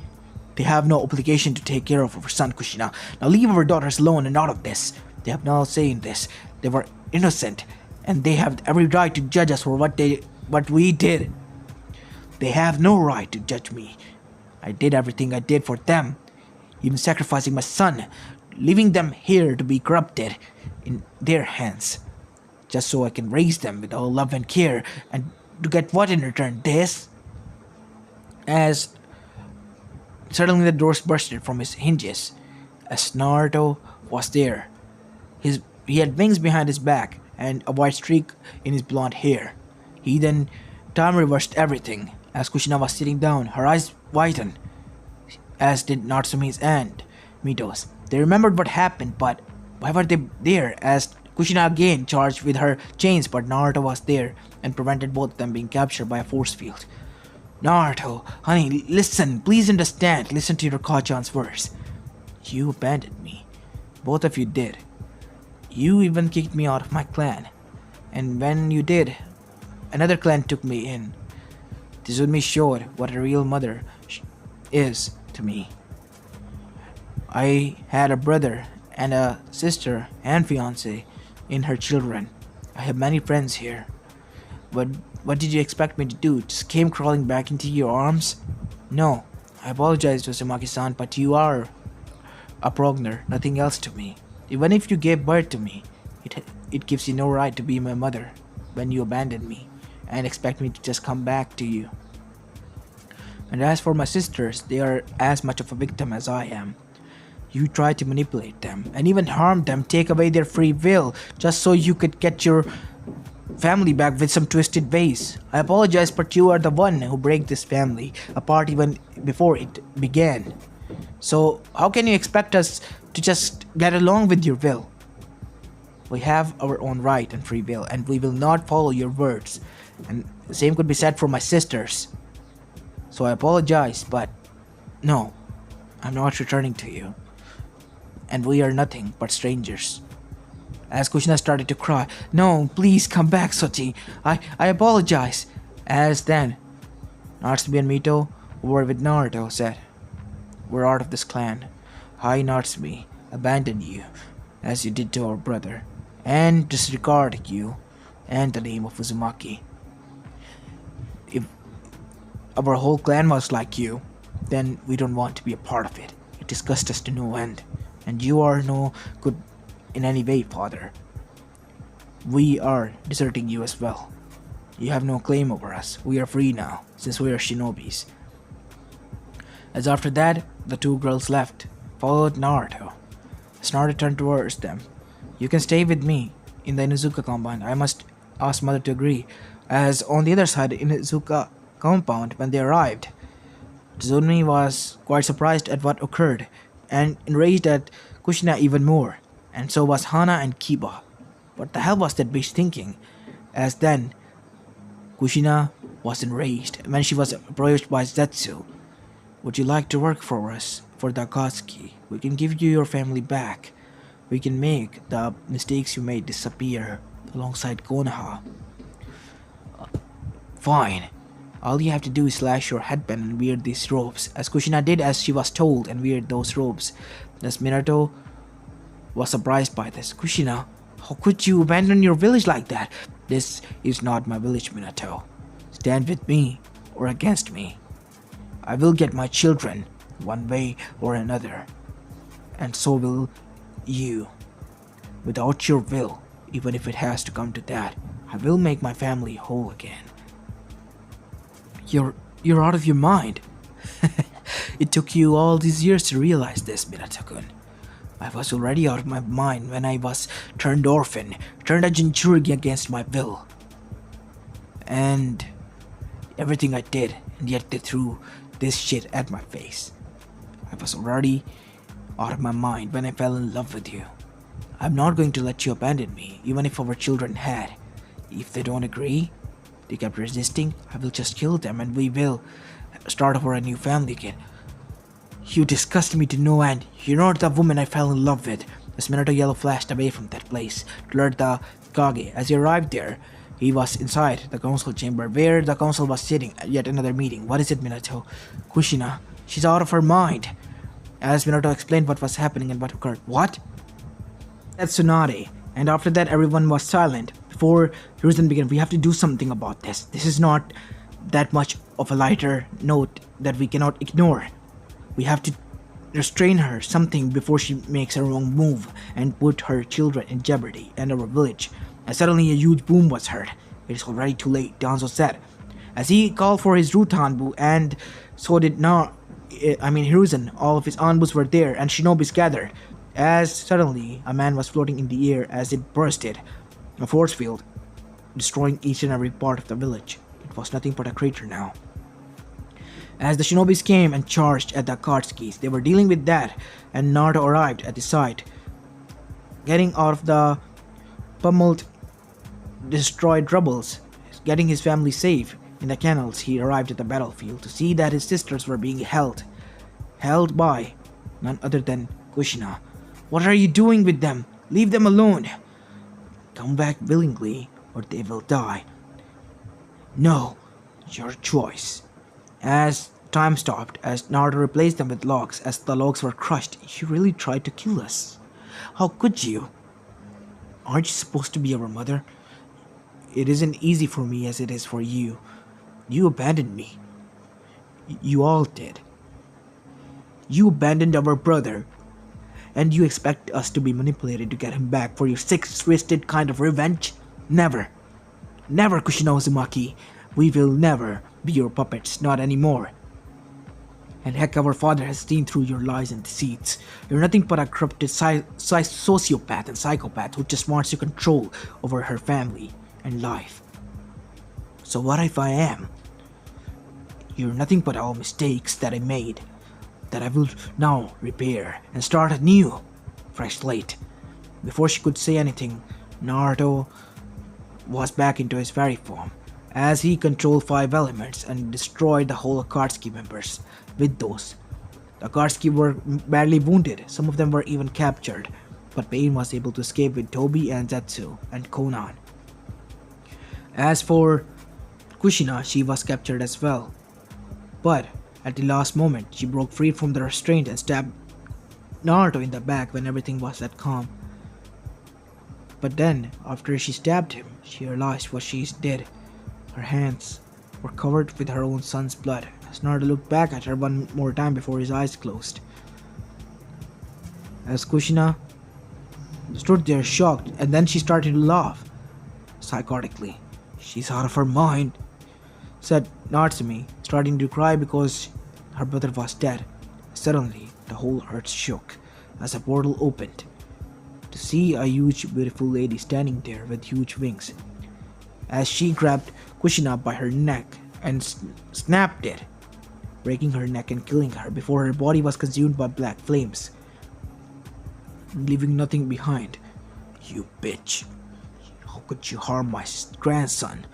They have no obligation to take care of our son, Kushina. Now leave our daughters alone and out of this. They have no say in this. They were innocent. And they have every right to judge us for what we did. They have no right to judge me. I did everything I did for them. Even sacrificing my son, leaving them here to be corrupted in their hands, just so I can raise them with all love and care, and to get what in return? This? As suddenly the doors bursted from his hinges, as Naruto was there. He had wings behind his back and a white streak in his blonde hair. He then time reversed everything. As Kushina was sitting down, her eyes widened, as did Natsumi's and Mito's. They remembered what happened, but why were they there? As Kushina again charged with her chains, but Naruto was there and prevented both of them being captured by a force field. Naruto, honey, listen, please understand. Listen to your Kachan's words. You abandoned me. Both of you did. You even kicked me out of my clan. And when you did, another clan took me in. This would me showed what a real mother is to me. I had a brother and a sister and fiance in her children. I have many friends here. But what did you expect me to do? Just came crawling back into your arms? No, I apologize to Uzumaki-san, but you are a progenitor, nothing else to me. Even if you gave birth to me, it gives you no right to be my mother when you abandoned me and expect me to just come back to you. And as for my sisters, they are as much of a victim as I am. You tried to manipulate them and even harm them, take away their free will just so you could get your family back with some twisted ways. I apologize, but you are the one who broke this family apart even before it began. So how can you expect us to just get along with your will? We have our own right and free will, and we will not follow your words. And the same could be said for my sisters. So I apologize, but no, I'm not returning to you. And we are nothing but strangers. As Kushina started to cry, no, please come back, Sochi. I apologize. As then, Natsumi and Mito, who were with Naruto, said, we're out of this clan. I, Natsumi, abandon you, as you did to our brother, and disregard you and the name of Uzumaki. If our whole clan was like you, then we don't want to be a part of it. It disgusts us to no end, and you are no good in any way, father. We are deserting you as well. You have no claim over us. We are free now, since we are shinobis. As after that, the two girls left, followed Naruto. As Naruto turned towards them, "You can stay with me in the Inuzuka compound. I must ask mother to agree." As on the other side, in Inuzuka compound, when they arrived, Tsunmi was quite surprised at what occurred, and enraged at Kushina even more, and so was Hana and Kiba. What the hell was that bitch thinking? As then, Kushina was enraged when she was approached by Zetsu. "Would you like to work for us, for the Akatsuki? We can give you your family back. We can make the mistakes you made disappear, alongside Konoha." "Fine. All you have to do is slash your headband and wear these robes." As Kushina did as she was told and wear those robes. As Minato was surprised by this. "Kushina, how could you abandon your village like that?" "This is not my village, Minato. Stand with me or against me. I will get my children, one way or another. And so will you. Without your will, even if it has to come to that, I will make my family whole again." You're out of your mind. It took you all these years to realize this, Minato-kun. I was already out of my mind when I was turned orphan, turned a Jinchuriki against my will. And everything I did, and yet they threw this shit at my face. I was already out of my mind when I fell in love with you. I'm not going to let you abandon me, even if our children had. If they don't agree, they kept resisting, I will just kill them and we will start over a new family again. You disgust me to no end. You're not the woman I fell in love with. As Minato Yellow flashed away from that place to alert the Kage. As he arrived there, he was inside the council chamber where the council was sitting at yet another meeting. "What is it, Minato?" "Kushina, she's out of her mind." As Minato explained what was happening and what occurred. "What?" "That's Tsunade." And after that, everyone was silent. Before Hiruzen began, "We have to do something about this. This is not that much of a lighter note that we cannot ignore. We have to restrain her something before she makes a wrong move and put her children in jeopardy and our village." And suddenly a huge boom was heard. "It is already too late," Danzo said. As he called for his Rutanbu, and so did Hiruzen. All of his Anbus were there and shinobis gathered. As suddenly a man was floating in the air as it bursted a force field, destroying each and every part of the village. It was nothing but a crater now. As the shinobis came and charged at the Akatsuki, they were dealing with that, and Naruto arrived at the site. Getting out of the pummeled, destroyed rubbles, getting his family safe in the canals, he arrived at the battlefield to see that his sisters were being held by none other than Kushina. "What are you doing with them? Leave them alone." "Come back willingly, or they will die." "No, your choice." As time stopped, as Naruto replaced them with logs, as the logs were crushed, "You really tried to kill us. How could you? Aren't you supposed to be our mother? It isn't easy for me as it is for you. You abandoned me. You all did. You abandoned our brother. And you expect us to be manipulated to get him back for your sick-twisted kind of revenge? Never. Never, Kushina Uzumaki. We will never be your puppets, not anymore. And heck, our father has seen through your lies and deceits. You're nothing but a corrupted sociopath and psychopath who just wants to control over her family and life. So what if I am? You're nothing but all mistakes that I made, that I will now repair and start anew, fresh slate." Before she could say anything, Naruto was back into his fairy form, as he controlled 5 elements and destroyed the whole Akatsuki members with those. The Akatsuki were badly wounded, some of them were even captured, but Pain was able to escape with Tobi and Zetsu and Konan. As for Kushina, she was captured as well. But At the last moment, she broke free from the restraint and stabbed Naruto in the back when everything was at calm. But then, after she stabbed him, she realized what she did. Her hands were covered with her own son's blood, as Naruto looked back at her one more time before his eyes closed. As Kushina stood there shocked, and then she started to laugh psychotically. "She's out of her mind," said Natsumi, starting to cry because her brother was dead. Suddenly, the whole earth shook as a portal opened to see a huge, beautiful lady standing there with huge wings. As she grabbed Kushina by her neck and snapped it, breaking her neck and killing her before her body was consumed by black flames, leaving nothing behind. "You bitch. How could you harm my grandson?"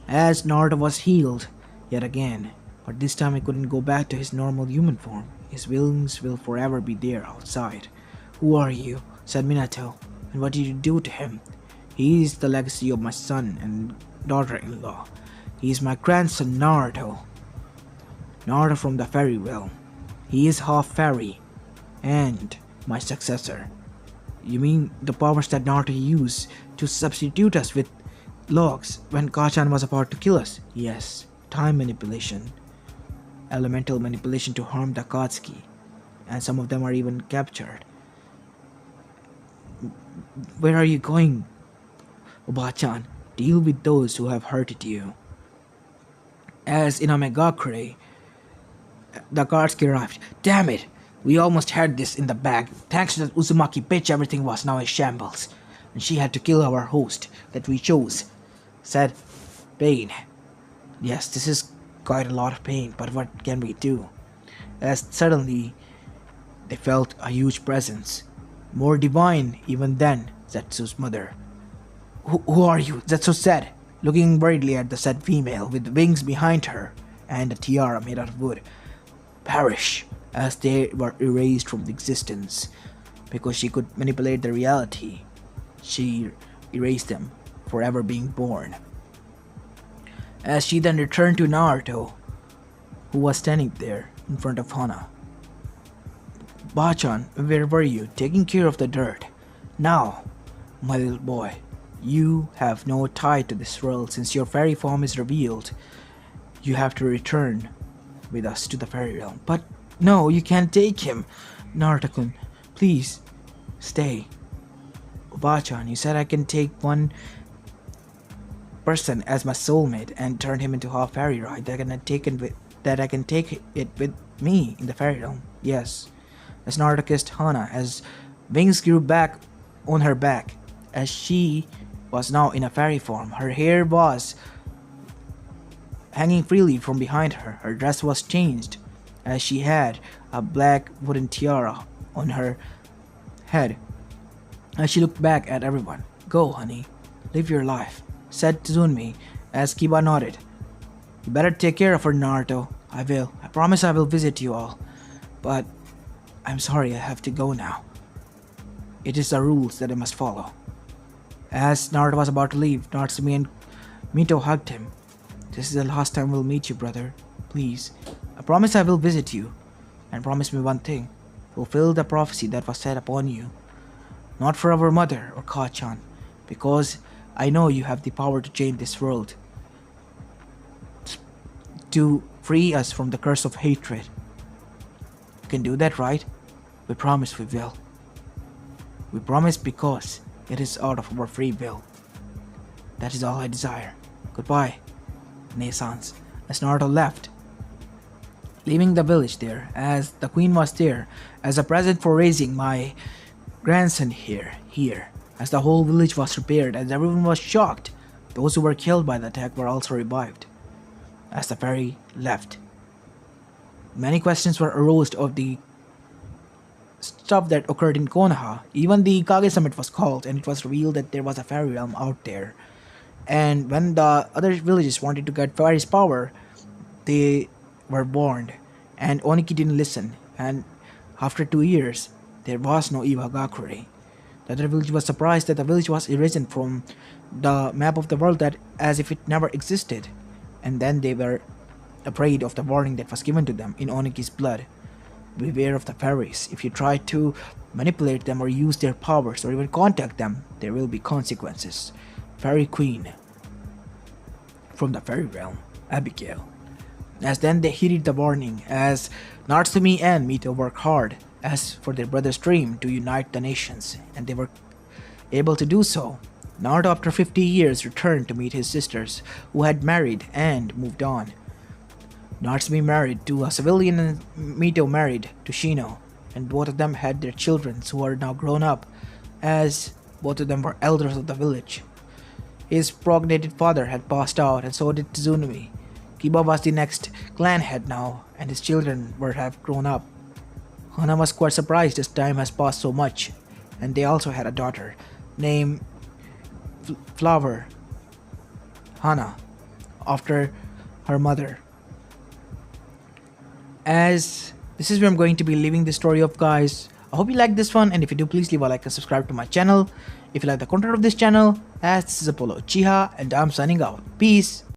As Naruto was healed yet again, but this time he couldn't go back to his normal human form. His wings will forever be there outside. "Who are you?" said Minato, "and what did you do to him?" "He is the legacy of my son and daughter-in-law. He is my grandson Naruto. Naruto from the fairy realm. He is half fairy and my successor." "You mean the powers that Naruto used to substitute us with logs when Kachan was about to kill us?" "Yes, time manipulation, elemental manipulation to harm the Akatsuki, and some of them are even captured." "Where are you going, Oba-chan?" "Deal with those who have hurted you." As in Amegakure, the Akatsuki arrived. "Damn it! We almost had this in the bag. Thanks to that Uzumaki bitch, everything was now in shambles. And she had to kill our host that we chose," said Pain. "Yes, this is quite a lot of pain, but what can we do?" As suddenly they felt a huge presence, more divine even than Zetsu's mother. Who are you?" Zetsu said, looking worriedly at the said female with wings behind her and a tiara made out of wood. "Perish," as they were erased from existence. Because she could manipulate the reality, she erased them, forever being born. As she then returned to Naruto, who was standing there in front of Hana. "Bachan, where were you? Taking care of the dirt. Now, my little boy, you have no tie to this world since your fairy form is revealed. You have to return with us to the fairy realm." "But no, you can't take him. Naruto-kun, please, stay." "Bachan, you said I can take one person as my soulmate and turn him into half fairy, right? That I can take it with me in the fairy realm." "Yes." As Naruto kissed Hana, as wings grew back on her back, as she was now in a fairy form, her hair was hanging freely from behind her. Her dress was changed, as she had a black wooden tiara on her head. As she looked back at everyone, "Go, honey, live your life," said Tsunmi, as Kiba nodded. "You better take care of her, Naruto." "I will. I promise I will visit you all. But I'm sorry I have to go now. It is the rules that I must follow." As Naruto was about to leave, Natsumi and Mito hugged him. "This is the last time we'll meet you, brother. Please, I promise I will visit you. And promise me one thing. Fulfill the prophecy that was set upon you. Not for our mother or Kachan, because I know you have the power to change this world. To free us from the curse of hatred. You can do that, right? We promise we will. We promise because it is out of our free will. That is all I desire. Goodbye, Nesans." As Naruto left, leaving the village there, as the queen was there, as a present for raising my grandson here, as the whole village was prepared, as everyone was shocked. Those who were killed by the attack were also revived. As the fairy left, many questions were arose of the stuff that occurred in Konoha. Even the Kage Summit was called, and it was revealed that there was a fairy realm out there. And when the other villages wanted to get fairy's power, they were warned, and Oniki didn't listen. And after 2 years, there was no Iwagakure. The other village was surprised that the village was erased from the map of the world, that as if it never existed. And then they were afraid of the warning that was given to them in Oniki's blood. Beware of the fairies. If you try to manipulate them or use their powers or even contact them, there will be consequences. Fairy Queen from the fairy realm, Abigail. As then they heeded the warning, as Natsumi and Mito worked hard as for their brother's dream to unite the nations, and they were able to do so. Naruto, after 50 years, returned to meet his sisters, who had married and moved on. Natsumi married to a civilian and Mito married to Shino, and both of them had their children who are now grown up, as both of them were elders of the village. His prognated father had passed out, and so did Tsunumi. Kiba was the next clan head now, and his children were have grown up. Hana was quite surprised as time has passed so much, and they also had a daughter named Flower Hana, after her mother. As this is where I'm going to be leaving the story of, guys. I hope you like this one, and if you do, please leave a like and subscribe to my channel. If you like the content of this channel, as this is Apollo Uchiha, and I'm signing out. Peace.